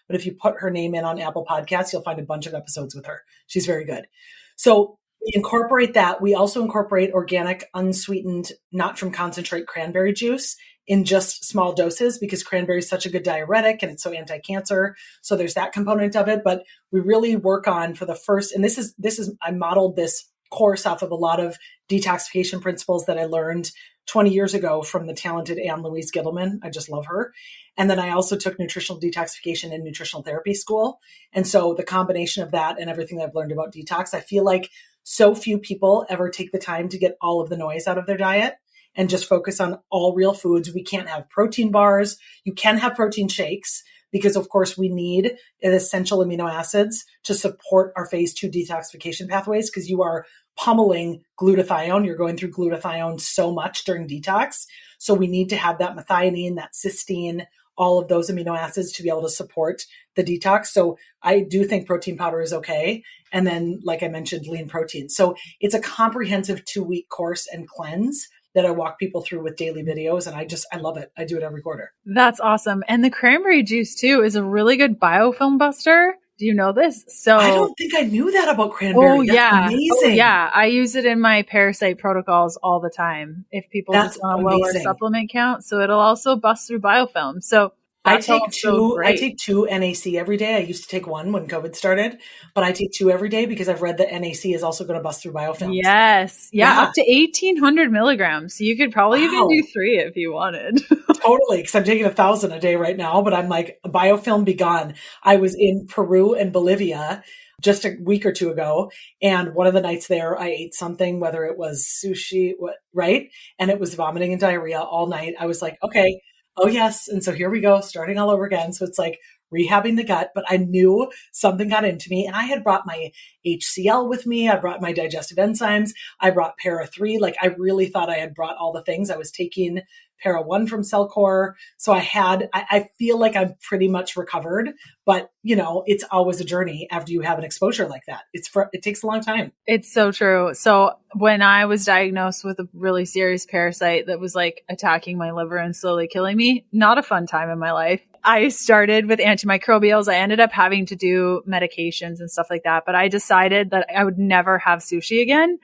But if you put her name in on Apple Podcasts, you'll find a bunch of episodes with her. She's very good. So we incorporate that. We also incorporate organic, unsweetened, not from concentrate cranberry juice in just small doses, because cranberry is such a good diuretic and it's so anti-cancer. So there's that component of it. But we really work on for the first, and this is, I modeled this course off of a lot of detoxification principles that I learned 20 years ago from the talented Anne Louise Gittleman. I just love her. And then I also took nutritional detoxification in nutritional therapy school. And so the combination of that and everything I've learned about detox, I feel like so few people ever take the time to get all of the noise out of their diet and just focus on all real foods. We can't have protein bars. You can have protein shakes because, of course, we need essential amino acids to support our phase 2 detoxification pathways, because you are pummeling glutathione. You're going through glutathione so much during detox. So we need to have that methionine, that cysteine, all of those amino acids to be able to support the detox. So I do think protein powder is okay. And then, like I mentioned, lean protein. So it's a comprehensive 2-week course and cleanse that I walk people through with daily videos. And I love it. I do it every quarter. That's awesome. And the cranberry juice too is a really good biofilm buster. Do you know this? So I don't think I knew that about cranberry. Oh That's yeah. amazing. Oh yeah. I use it in my parasite protocols all the time if people just want a lower supplement count. So it'll also bust through biofilm. So I take two NAC every day. I used to take one when COVID started, but I take two every day because I've read that NAC is also going to bust through biofilms. Yes. Yeah. Up to 1,800 milligrams. So you could probably even do 3 if you wanted. Totally. Because I'm taking 1,000 a day right now, but I'm like, biofilm be gone. I was in Peru and Bolivia just a week or two ago. And one of the nights there, I ate something, whether it was sushi, right? And it was vomiting and diarrhea all night. I was like, okay. Oh, yes. And so here we go, starting all over again. So it's like rehabbing the gut, but I knew something got into me and I had brought my HCl with me. I brought my digestive enzymes. I brought Para 3. Like I really thought I had brought all the things. I was taking Para 1 from Cellcore. So I feel like I'm pretty much recovered, but it's always a journey after you have an exposure like that. It takes a long time. It's so true. So when I was diagnosed with a really serious parasite that was like attacking my liver and slowly killing me, not a fun time in my life. I started with antimicrobials. I ended up having to do medications and stuff like that, but I decided that I would never have sushi again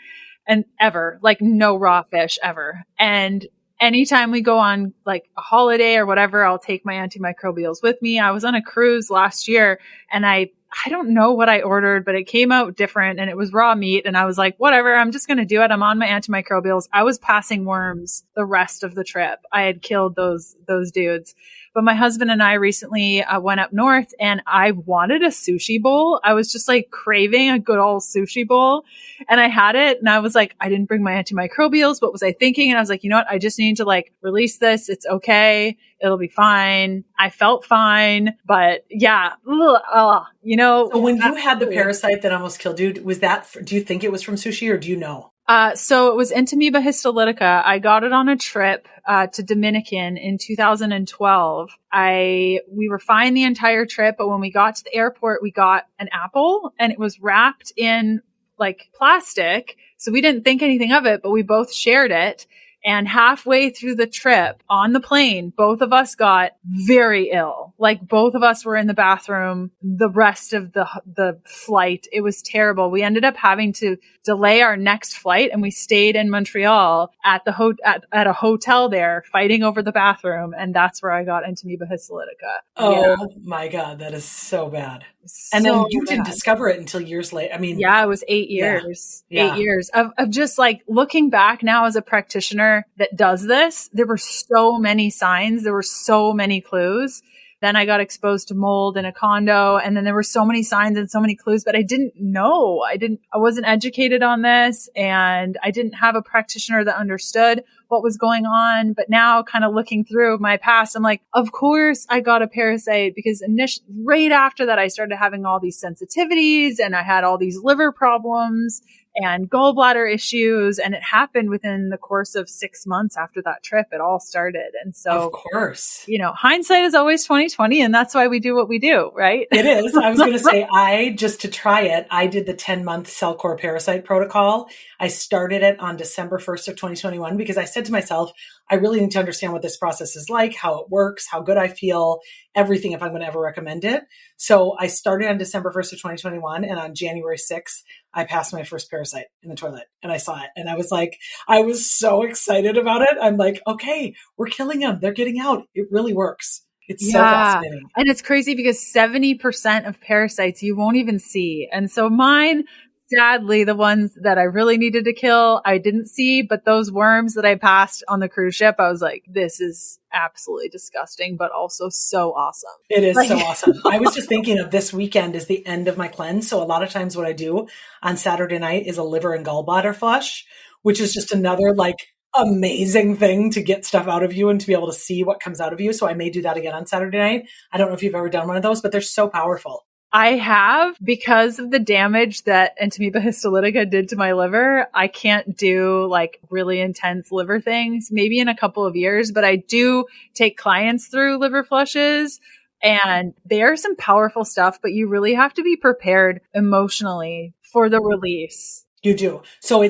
and ever, like no raw fish ever. And anytime we go on like a holiday or whatever, I'll take my antimicrobials with me. I was on a cruise last year and I don't know what I ordered, but it came out different and it was raw meat. And I was like, whatever, I'm just going to do it. I'm on my antimicrobials. I was passing worms the rest of the trip. I had killed those dudes. But my husband and I recently went up north and I wanted a sushi bowl. I was just like craving a good old sushi bowl and I had it and I was like, I didn't bring my antimicrobials. What was I thinking? And I was like, you know what? I just need to like release this. It's okay. It'll be fine. I felt fine, but yeah. So when you had the parasite that almost killed you, do you think it was from sushi or do you know? So it was Entamoeba histolytica. I got it on a trip to Dominican in 2012. We were fine the entire trip, but when we got to the airport, we got an apple and it was wrapped in like plastic. So we didn't think anything of it, but we both shared it. And halfway through the trip on the plane, both of us got very ill. Like both of us were in the bathroom the rest of the flight. It was terrible. We ended up having to delay our next flight and we stayed in Montreal at at a hotel there fighting over the bathroom. And that's where I got Entamoeba histolytica. Oh my God. That is so bad. And then you didn't discover it until years later. I mean, yeah, it was 8 years, 8 years of just like looking back now as a practitioner that does this. There were so many signs. There were so many clues. Then I got exposed to mold in a condo and then there were so many signs and so many clues, but I didn't know. I wasn't educated on this and I didn't have a practitioner that understood what was going on. But now kind of looking through my past, I'm like, of course I got a parasite because right after that, I started having all these sensitivities and I had all these liver problems and gallbladder issues. And it happened within the course of 6 months after that trip. It all started. And so, of course, hindsight is always 20/20 and that's why we do what we do, right? It is. I was going to say, just to try it, I did the 10-month Cellcore parasite protocol. I started it on December 1st of 2021 because I said to myself, I really need to understand what this process is like, how it works, how good I feel, everything if I'm going to ever recommend it. So I started on December 1st of 2021 and on January 6th, I passed my first parasite in the toilet and I saw it. And I was like, I was so excited about it. I'm like, okay, we're killing them. They're getting out. It really works. It's so fascinating. And it's crazy because 70% of parasites you won't even see. And so mine, sadly, the ones that I really needed to kill, I didn't see, but those worms that I passed on the cruise ship, I was like, this is absolutely disgusting, but also so awesome. It is so awesome. I was just thinking of this weekend is the end of my cleanse. So a lot of times what I do on Saturday night is a liver and gallbladder flush, which is just another like amazing thing to get stuff out of you and to be able to see what comes out of you. So I may do that again on Saturday night. I don't know if you've ever done one of those, but they're so powerful. I have, because of the damage that Entamoeba histolytica did to my liver. I can't do like really intense liver things, maybe in a couple of years, but I do take clients through liver flushes and they are some powerful stuff, but you really have to be prepared emotionally for the release. You do. So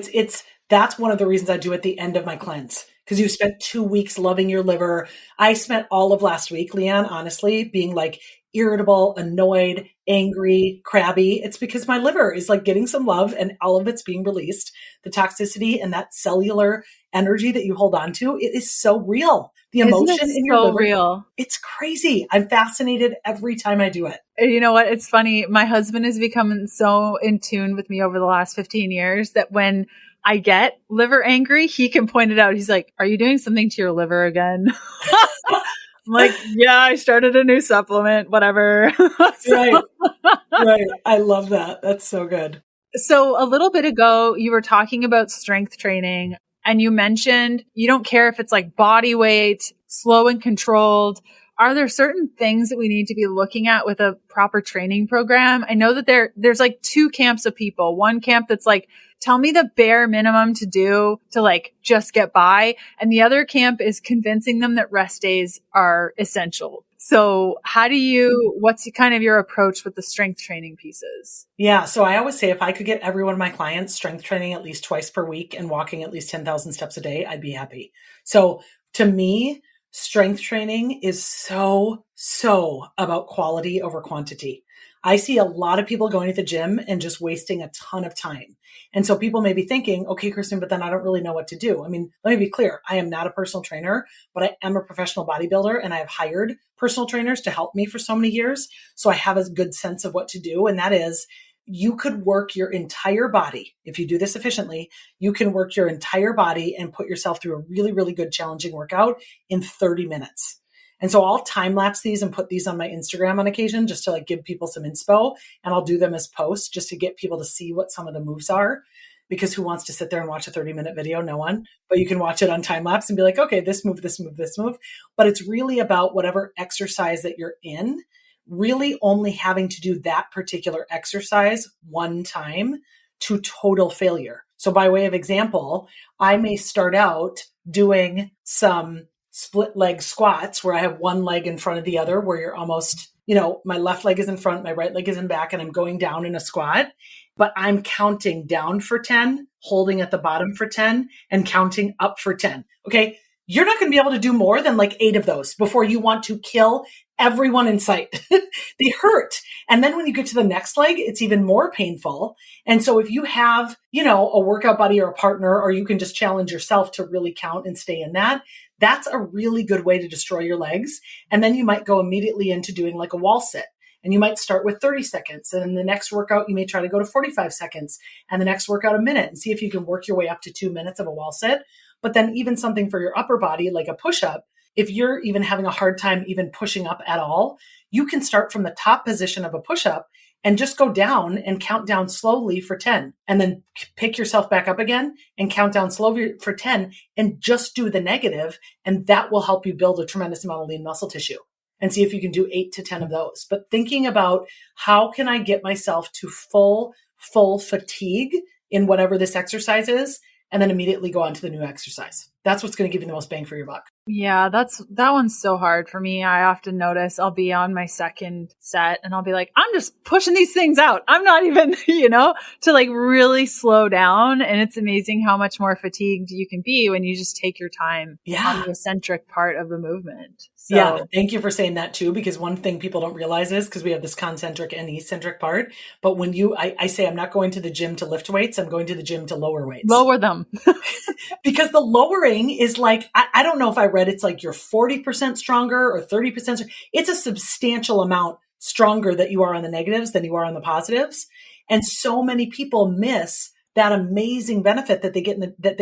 that's one of the reasons I do at the end of my cleanse because you spent 2 weeks loving your liver. I spent all of last week, Leanne, honestly, being like irritable, annoyed, angry, crabby. It's because my liver is like getting some love and all of it's being released. The toxicity and that cellular energy that you hold on to, it is so real. The emotion in your liver, real? it's crazy. I'm fascinated every time I do it. You know what? It's funny. My husband has become so in tune with me over the last 15 years that when I get liver angry, he can point it out. He's like, are you doing something to your liver again? I'm like, yeah, I started a new supplement, whatever. Right. Right. I love that. That's so good. So a little bit ago, you were talking about strength training and you mentioned you don't care if it's like body weight, slow and controlled. Are there certain things that we need to be looking at with a proper training program? I know that there's like two camps of people. One camp that's like, tell me the bare minimum to do to like just get by. And the other camp is convincing them that rest days are essential. So what's kind of your approach with the strength training pieces? Yeah. So I always say if I could get every one of my clients strength training at least twice per week and walking at least 10,000 steps a day, I'd be happy. So to me, strength training is so about quality over quantity. I see a lot of people going to the gym and just wasting a ton of time. And so people may be thinking, okay, Kristen, but then I don't really know what to do. I mean, let me be clear. I am not a personal trainer, but I am a professional bodybuilder and I have hired personal trainers to help me for so many years. So I have a good sense of what to do. And that is, you could work your entire body. If you do this efficiently, you can work your entire body and put yourself through a really, really good challenging workout in 30 minutes. And so I'll time lapse these and put these on my Instagram on occasion just to like give people some inspo, and I'll do them as posts just to get people to see what some of the moves are, because who wants to sit there and watch a 30-minute video? No one, but you can watch it on time lapse and be like, okay, this move, this move, this move. But it's really about whatever exercise that you're in, really only having to do that particular exercise one time to total failure. So by way of example, I may start out doing some split leg squats where I have one leg in front of the other, where you're almost, my left leg is in front, my right leg is in back, and I'm going down in a squat, but I'm counting down for 10, holding at the bottom for 10, and counting up for 10. Okay. You're not going to be able to do more than like 8 of those before you want to kill everyone in sight. They hurt. And then when you get to the next leg, it's even more painful. And so if you have, a workout buddy or a partner, or you can just challenge yourself to really count and stay in that, that's a really good way to destroy your legs. And then you might go immediately into doing like a wall sit. And you might start with 30 seconds. And then the next workout, you may try to go to 45 seconds. And the next workout, a minute. And see if you can work your way up to 2 minutes of a wall sit. But then even something for your upper body, like a push-up, if you're even having a hard time even pushing up at all, you can start from the top position of a push-up and just go down and count down slowly for 10. And then pick yourself back up again and count down slowly for 10 and just do the negative. And that will help you build a tremendous amount of lean muscle tissue. And see if you can do 8 to 10 of those. But thinking about how can I get myself to full fatigue in whatever this exercise is, and then immediately go on to the new exercise. That's what's going to give you the most bang for your buck. Yeah, that one's so hard for me. I often notice I'll be on my second set and I'll be like, I'm just pushing these things out. I'm not even, to like really slow down. And it's amazing how much more fatigued you can be when you just take your time on the eccentric part of the movement. So. Yeah, thank you for saying that too, because one thing people don't realize is because we have this concentric and eccentric part, but when I say I'm not going to the gym to lift weights, I'm going to the gym to lower weights. Lower them. Because the lowering is like, I don't know if I read it's like you're 40% stronger or 30%. It's a substantial amount stronger that you are on the negatives than you are on the positives. And so many people miss that amazing benefit that they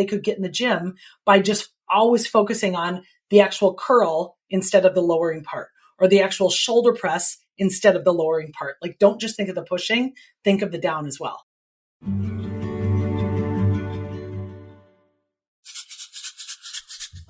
could get in the gym by just always focusing on the actual curl instead of the lowering part, or the actual shoulder press instead of the lowering part. Like, don't just think of the pushing, think of the down as well.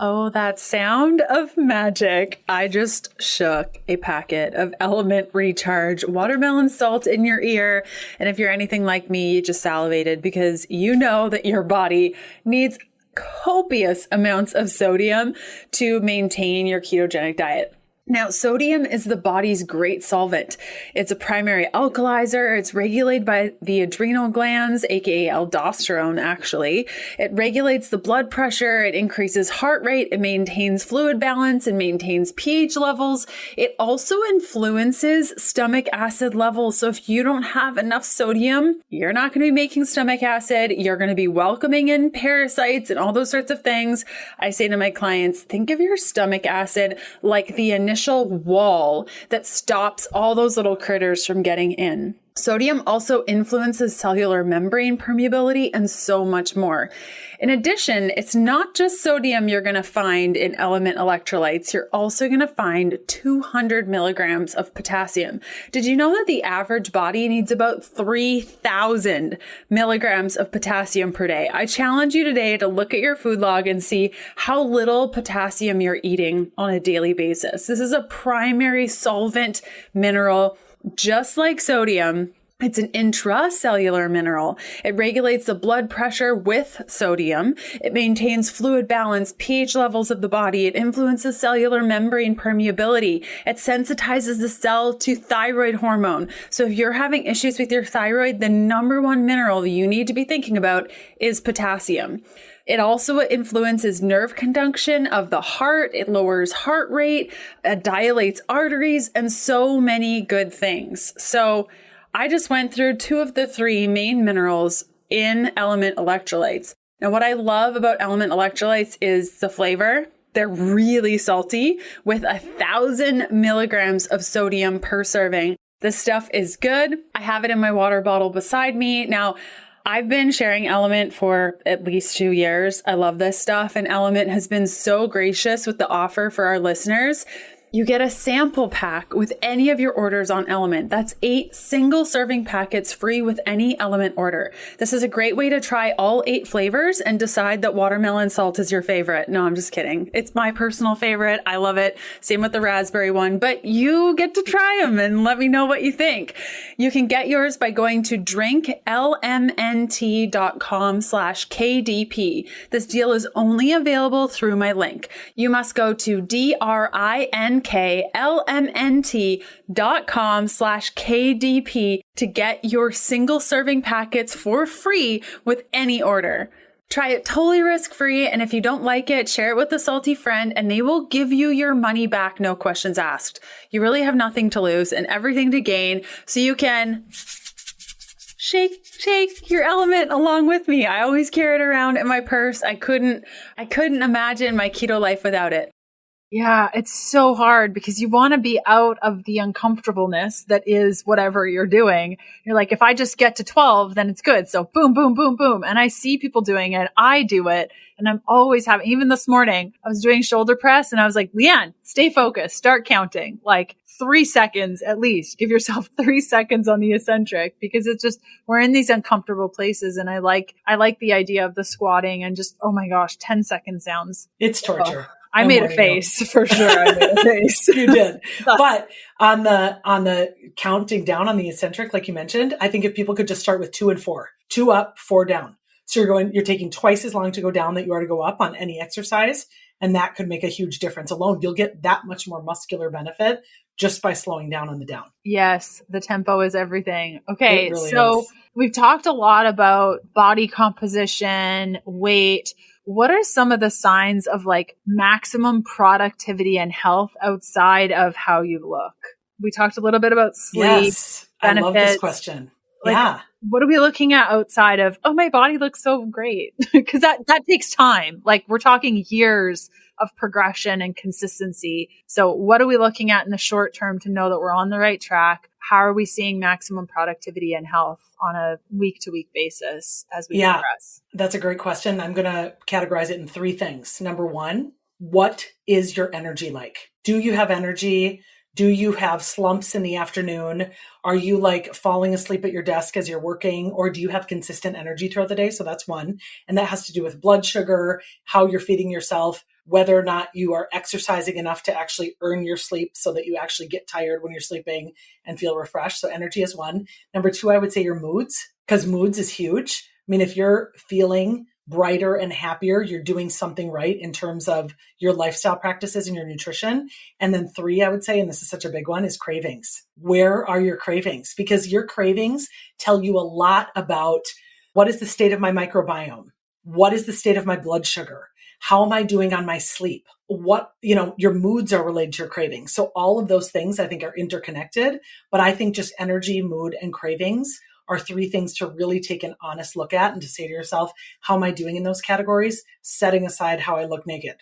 Oh, that sound of magic. I just shook a packet of Element Recharge watermelon salt in your ear. And if you're anything like me, you just salivated because you know that your body needs copious amounts of sodium to maintain your ketogenic diet. Now, sodium is the body's great solvent. It's a primary alkalizer. It's regulated by the adrenal glands, aka aldosterone, actually. It regulates the blood pressure. It increases heart rate. It maintains fluid balance and maintains pH levels. It also influences stomach acid levels. So if you don't have enough sodium, you're not going to be making stomach acid. You're going to be welcoming in parasites and all those sorts of things. I say to my clients, think of your stomach acid like the initial wall that stops all those little critters from getting in. Sodium also influences cellular membrane permeability and so much more. In addition, it's not just sodium you're going to find in Element electrolytes. You're also going to find 200 milligrams of potassium. Did you know that the average body needs about 3,000 milligrams of potassium per day? I challenge you today to look at your food log and see how little potassium you're eating on a daily basis. This is a primary solvent mineral. Just like sodium, it's an intracellular mineral. It regulates the blood pressure with sodium. It maintains fluid balance, pH levels of the body. It influences cellular membrane permeability. It sensitizes the cell to thyroid hormone. So if you're having issues with your thyroid, the number one mineral you need to be thinking about is potassium. It also influences nerve conduction of the heart. It lowers heart rate, dilates arteries, and so many good things. So I just went through two of the three main minerals in Element electrolytes. Now, what I love about Element electrolytes is the flavor. They're really salty with 1,000 milligrams of sodium per serving. This stuff is good. I have it in my water bottle beside me. Now, I've been sharing Element for at least 2 years. I love this stuff, and Element has been so gracious with the offer for our listeners. You get a sample pack with any of your orders on Element. That's 8 single serving packets free with any Element order. This is a great way to try all 8 flavors and decide that watermelon salt is your favorite. No, I'm just kidding. It's my personal favorite. I love it. Same with the raspberry one, but you get to try them and let me know what you think. You can get yours by going to drinklmnt.com/KDP. This deal is only available through my link. You must go to drinklmnt.com/KDP to get your single serving packets for free with any order. Try it totally risk-free, and if you don't like it, share it with a salty friend and they will give you your money back, no questions asked. You really have nothing to lose and everything to gain, so you can shake your Element along with me. I always carry it around in my purse. I couldn't imagine my keto life without it. Yeah, it's so hard because you want to be out of the uncomfortableness that is whatever you're doing. You're like, if I just get to 12, then it's good. So boom, boom, boom, boom. And I see people doing it. I do it. And I'm always having, even this morning, I was doing shoulder press and I was like, Leanne, stay focused, start counting. Like 3 seconds at least. Give yourself 3 seconds on the eccentric because it's just, we're in these uncomfortable places. And I like the idea of the squatting and just, oh my gosh, 10 seconds sounds. It's torture. I made a face for sure. I made a face. You did. But on the counting down on the eccentric, like you mentioned, I think if people could just start with 2 and 4, 2 up, 4 down. So you're taking twice as long to go down that you are to go up on any exercise. And that could make a huge difference alone. You'll get that much more muscular benefit just by slowing down on the down. Yes. The tempo is everything. Okay. It really so is. We've talked a lot about body composition, weight. What are some of the signs of like maximum productivity and health outside of how you look? We talked a little bit about sleep. Yes. benefits. I love this question. Like, yeah. What are we looking at outside of, oh, my body looks so great? Because that takes time. Like we're talking years of progression and consistency. So what are we looking at in the short term to know that we're on the right track? How are we seeing maximum productivity and health on a week to week basis as we progress? That's a great question. I'm going to categorize it in 3 things. Number 1, what is your energy like? Do you have energy? Do you have slumps in the afternoon? Are you like falling asleep at your desk as you're working, or do you have consistent energy throughout the day? So that's 1. And that has to do with blood sugar, how you're feeding yourself, whether or not you are exercising enough to actually earn your sleep so that you actually get tired when you're sleeping and feel refreshed. So energy is 1. Number 2, I would say your moods, because moods is huge. I mean, if you're feeling brighter and happier, you're doing something right in terms of your lifestyle practices and your nutrition. And then 3, I would say, and this is such a big one, is cravings. Where are your cravings? Because your cravings tell you a lot about what is the state of my microbiome? What is the state of my blood sugar? How am I doing on my sleep? What, your moods are related to your cravings. So all of those things I think are interconnected, but I think just energy, mood, and cravings are 3 things to really take an honest look at and to say to yourself, how am I doing in those categories? Setting aside how I look naked,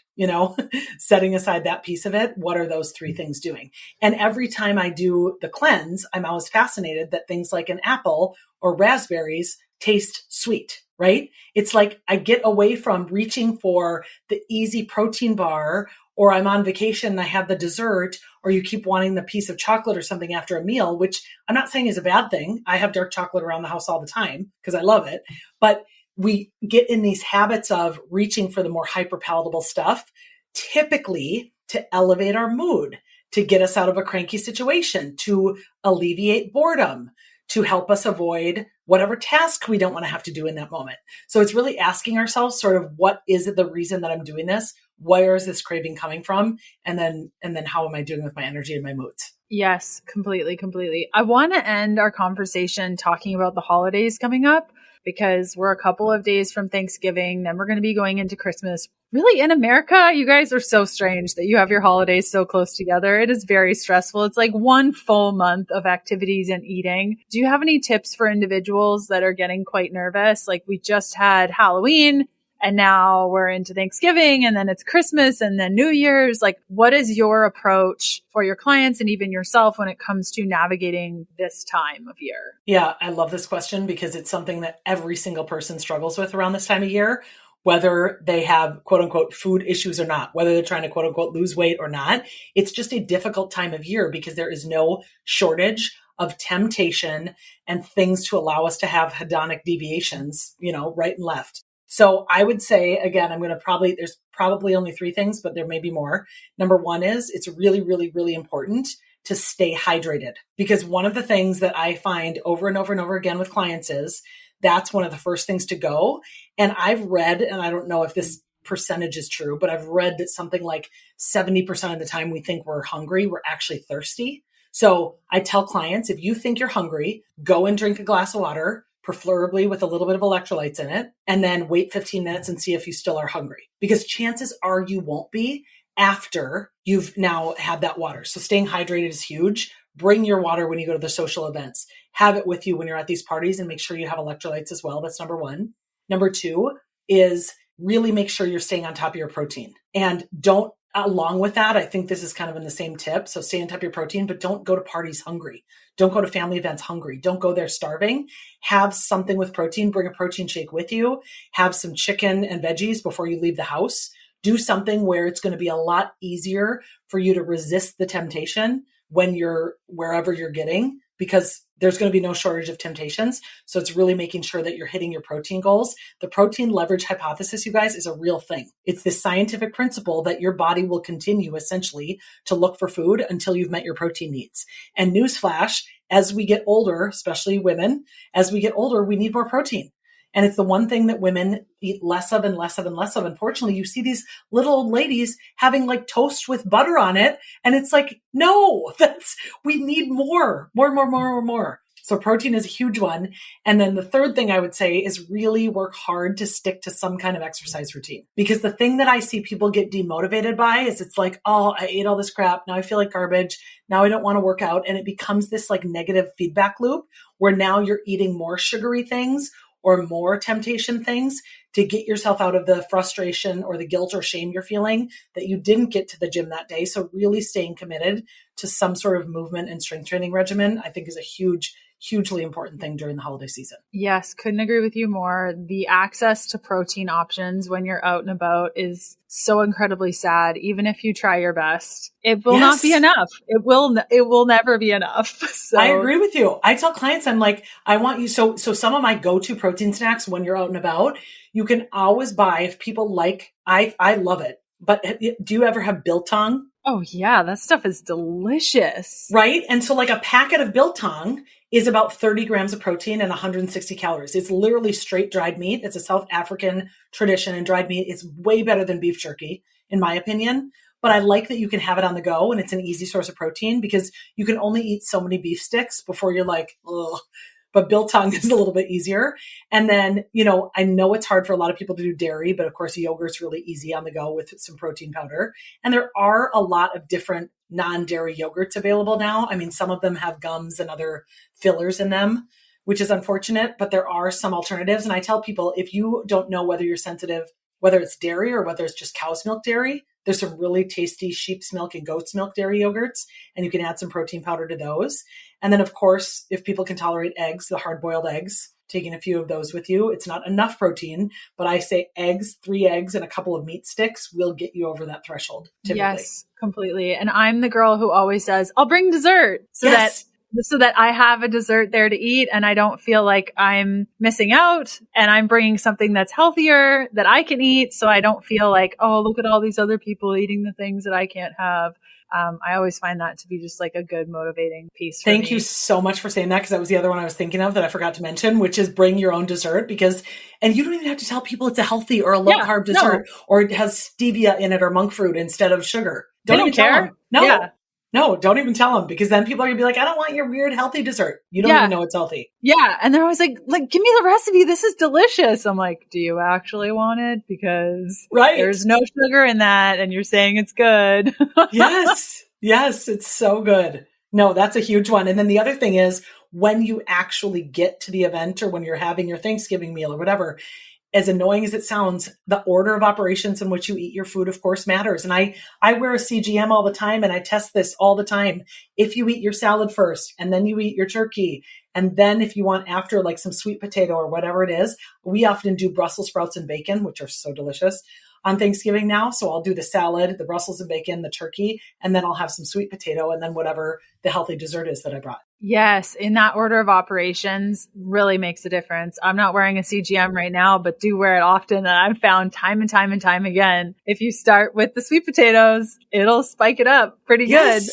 setting aside that piece of it. What are those 3 things doing? And every time I do the cleanse, I'm always fascinated that things like an apple or raspberries taste sweet, right? It's like I get away from reaching for the easy protein bar, or I'm on vacation and I have the dessert, or you keep wanting the piece of chocolate or something after a meal, which I'm not saying is a bad thing. I have dark chocolate around the house all the time because I love it. But we get in these habits of reaching for the more hyper-palatable stuff, typically to elevate our mood, to get us out of a cranky situation, to alleviate boredom, to help us avoid whatever task we don't want to have to do in that moment. So it's really asking ourselves sort of, what is it, the reason that I'm doing this? Where is this craving coming from? And then how am I doing with my energy and my moods? Yes, completely. I want to end our conversation talking about the holidays coming up, because we're a couple of days from Thanksgiving, then we're going to be going into Christmas. Really, in America, you guys are so strange that you have your holidays so close together. It is very stressful. It's like one full month of activities and eating. Do you have any tips for individuals that are getting quite nervous? Like, we just had Halloween and now we're into Thanksgiving, and then it's Christmas, and then New Year's. Like, what is your approach for your clients and even yourself when it comes to navigating this time of year? Yeah, I love this question because it's something that every single person struggles with around this time of year, whether they have quote unquote food issues or not, whether they're trying to quote unquote lose weight or not. It's just a difficult time of year because there is no shortage of temptation and things to allow us to have hedonic deviations, right and left. So I would say, again, there's probably only 3 things, but there may be more. Number 1 is it's really, really, really important to stay hydrated, because one of the things that I find over and over and over again with clients is that's one of the first things to go. And I've read, and I don't know if this percentage is true, but I've read that something like 70% of the time we think we're hungry, we're actually thirsty. So I tell clients, if you think you're hungry, go and drink a glass of water, preferably with a little bit of electrolytes in it, and then wait 15 minutes and see if you still are hungry, because chances are you won't be after you've now had that water. So staying hydrated is huge. Bring your water when you go to the social events. Have it with you when you're at these parties, and make sure you have electrolytes as well. That's number 1. Number 2 is really make sure you're staying on top of your protein, and don't, along with that, I think this is kind of in the same tip. So stay on top of your protein, but don't go to parties hungry. Don't go to family events hungry. Don't go there starving. Have something with protein. Bring a protein shake with you. Have some chicken and veggies before you leave the house. Do something where it's going to be a lot easier for you to resist the temptation when you're wherever you're getting, because there's going to be no shortage of temptations. So it's really making sure that you're hitting your protein goals. The protein leverage hypothesis, you guys, is a real thing. It's this scientific principle that your body will continue essentially to look for food until you've met your protein needs. And newsflash, as we get older, especially women, as we get older, we need more protein. And it's the one thing that women eat less of and less of and less of. Unfortunately, you see these little old ladies having like toast with butter on it. And it's like, no, we need more. So protein is a huge one. And then the third thing I would say is really work hard to stick to some kind of exercise routine. Because the thing that I see people get demotivated by is it's like, oh, I ate all this crap. Now I feel like garbage. Now I don't want to work out. And it becomes this like negative feedback loop where now you're eating more sugary things or more temptation things to get yourself out of the frustration or the guilt or shame you're feeling that you didn't get to the gym that day. So really staying committed to some sort of movement and strength training regimen, I think, is a hugely important thing during the holiday season. Yes, couldn't agree with you more. The access to protein options when you're out and about is so incredibly sad. Even if you try your best, it will not be enough. It will never be enough. So. I agree with you. I tell clients, I'm like, I want you. So some of my go-to protein snacks when you're out and about, you can always buy if people like, I love it. But do you ever have biltong? Oh yeah, that stuff is delicious. Right? And so like a packet of biltong is about 30 grams of protein and 160 calories. It's literally straight dried meat. It's a South African tradition, and dried meat is way better than beef jerky, in my opinion. But I like that you can have it on the go and it's an easy source of protein because you can only eat so many beef sticks before you're like, ugh. But biltong is a little bit easier. And then, I know it's hard for a lot of people to do dairy, but of course, yogurt's really easy on the go with some protein powder. And there are a lot of different non-dairy yogurts available now. I mean, some of them have gums and other fillers in them, which is unfortunate, but there are some alternatives. And I tell people, if you don't know whether you're sensitive, whether it's dairy or whether it's just cow's milk dairy, there's some really tasty sheep's milk and goat's milk dairy yogurts, and you can add some protein powder to those. And then, of course, if people can tolerate eggs, the hard-boiled eggs, taking a few of those with you. It's not enough protein, but I say 3 eggs and a couple of meat sticks will get you over that threshold, typically. Yes, completely. And I'm the girl who always says, I'll bring dessert so that I have a dessert there to eat and I don't feel like I'm missing out, and I'm bringing something that's healthier that I can eat. So I don't feel like, oh, look at all these other people eating the things that I can't have. I always find that to be just like a good motivating piece for me. Thank you so much for saying that, because that was the other one I was thinking of that I forgot to mention, which is bring your own dessert. And you don't even have to tell people it's a healthy or a low carb dessert or it has stevia in it or monk fruit instead of sugar. Don't care. No, don't even tell them, because then people are gonna be like, I don't want your weird healthy dessert. You don't even know it's healthy. Yeah. And they're always like, give me the recipe. This is delicious. I'm like, do you actually want it? Because there's no sugar in that and you're saying it's good. Yes, it's so good. No, that's a huge one. And then the other thing is, when you actually get to the event or when you're having your Thanksgiving meal or whatever, as annoying as it sounds, the order of operations in which you eat your food, of course, matters. And I wear a CGM all the time, and I test this all the time. If you eat your salad first, and then you eat your turkey, and then if you want after like some sweet potato or whatever it is, we often do Brussels sprouts and bacon, which are so delicious on Thanksgiving now. So I'll do the salad, the Brussels and bacon, the turkey, and then I'll have some sweet potato, and then whatever the healthy dessert is that I brought. Yes, in that order of operations really makes a difference. I'm not wearing a CGM right now, but do wear it often. And I've found time and time and time again, if you start with the sweet potatoes, it'll spike it up pretty good.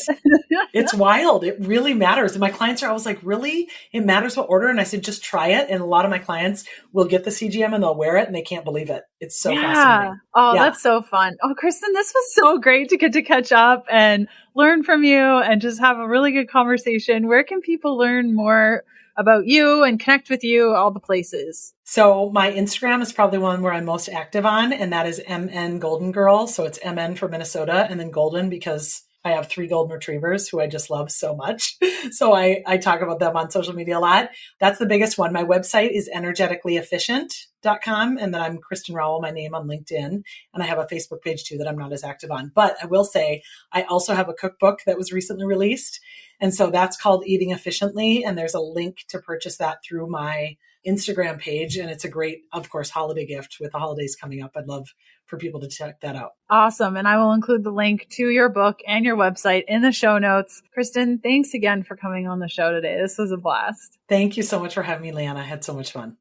It's wild. It really matters. And my clients are always like, really? It matters what order? And I said, just try it. And a lot of my clients will get the CGM and they'll wear it and they can't believe it. It's so fascinating. Oh, that's so fun. Oh, Kristen, this was so great to get to catch up and learn from you and just have a really good conversation. Where can people learn more about you and connect with you, all the places? So my Instagram is probably one where I'm most active on, and that is MN Golden Girl. So it's MN for Minnesota and then Golden because I have 3 golden retrievers who I just love so much. So I talk about them on social media a lot. That's the biggest one. My website is energeticallyefficient.com. And then I'm Kristen Rowell, my name on LinkedIn. And I have a Facebook page too that I'm not as active on. But I will say, I also have a cookbook that was recently released. And so that's called Eating Efficiently. And there's a link to purchase that through my Instagram page. And it's a great, of course, holiday gift with the holidays coming up. I'd love for people to check that out. Awesome. And I will include the link to your book and your website in the show notes. Kristen, thanks again for coming on the show today. This was a blast. Thank you so much for having me, Leanna. I had so much fun.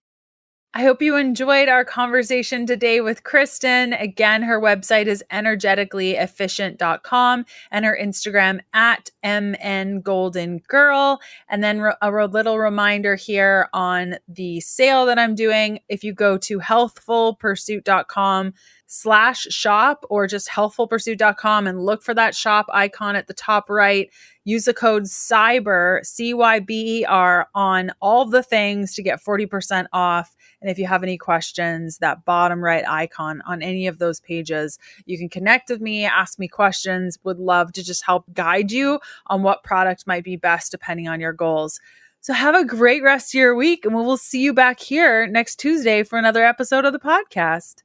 I hope you enjoyed our conversation today with Kristen. Again, her website is energeticallyefficient.com and her Instagram at mngoldengirl. And then a little reminder here on the sale that I'm doing. If you go to healthfulpursuit.com/shop or just healthfulpursuit.com and look for that shop icon at the top right, use the code CYBER, CYBER, on all the things to get 40% off. And if you have any questions, that bottom right icon on any of those pages, you can connect with me, ask me questions. Would love to just help guide you on what product might be best depending on your goals. So have a great rest of your week, and we will see you back here next Tuesday for another episode of the podcast.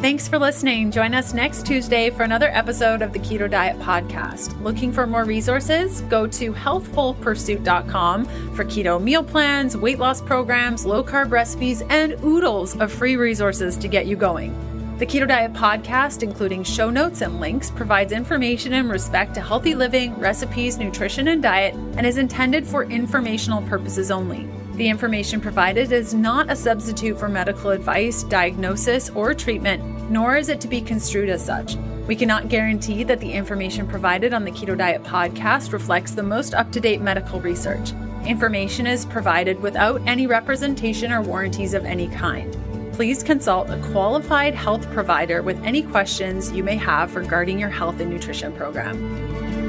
Thanks for listening. Join us next Tuesday for another episode of the Keto Diet Podcast. Looking for more resources? Go to healthfulpursuit.com for keto meal plans, weight loss programs, low carb recipes, and oodles of free resources to get you going. The Keto Diet Podcast, including show notes and links, provides information in respect to healthy living, recipes, nutrition, and diet, and is intended for informational purposes only. The information provided is not a substitute for medical advice, diagnosis, or treatment, nor is it to be construed as such. We cannot guarantee that the information provided on the Keto Diet podcast reflects the most up-to-date medical research. Information is provided without any representation or warranties of any kind. Please consult a qualified health provider with any questions you may have regarding your health and nutrition program.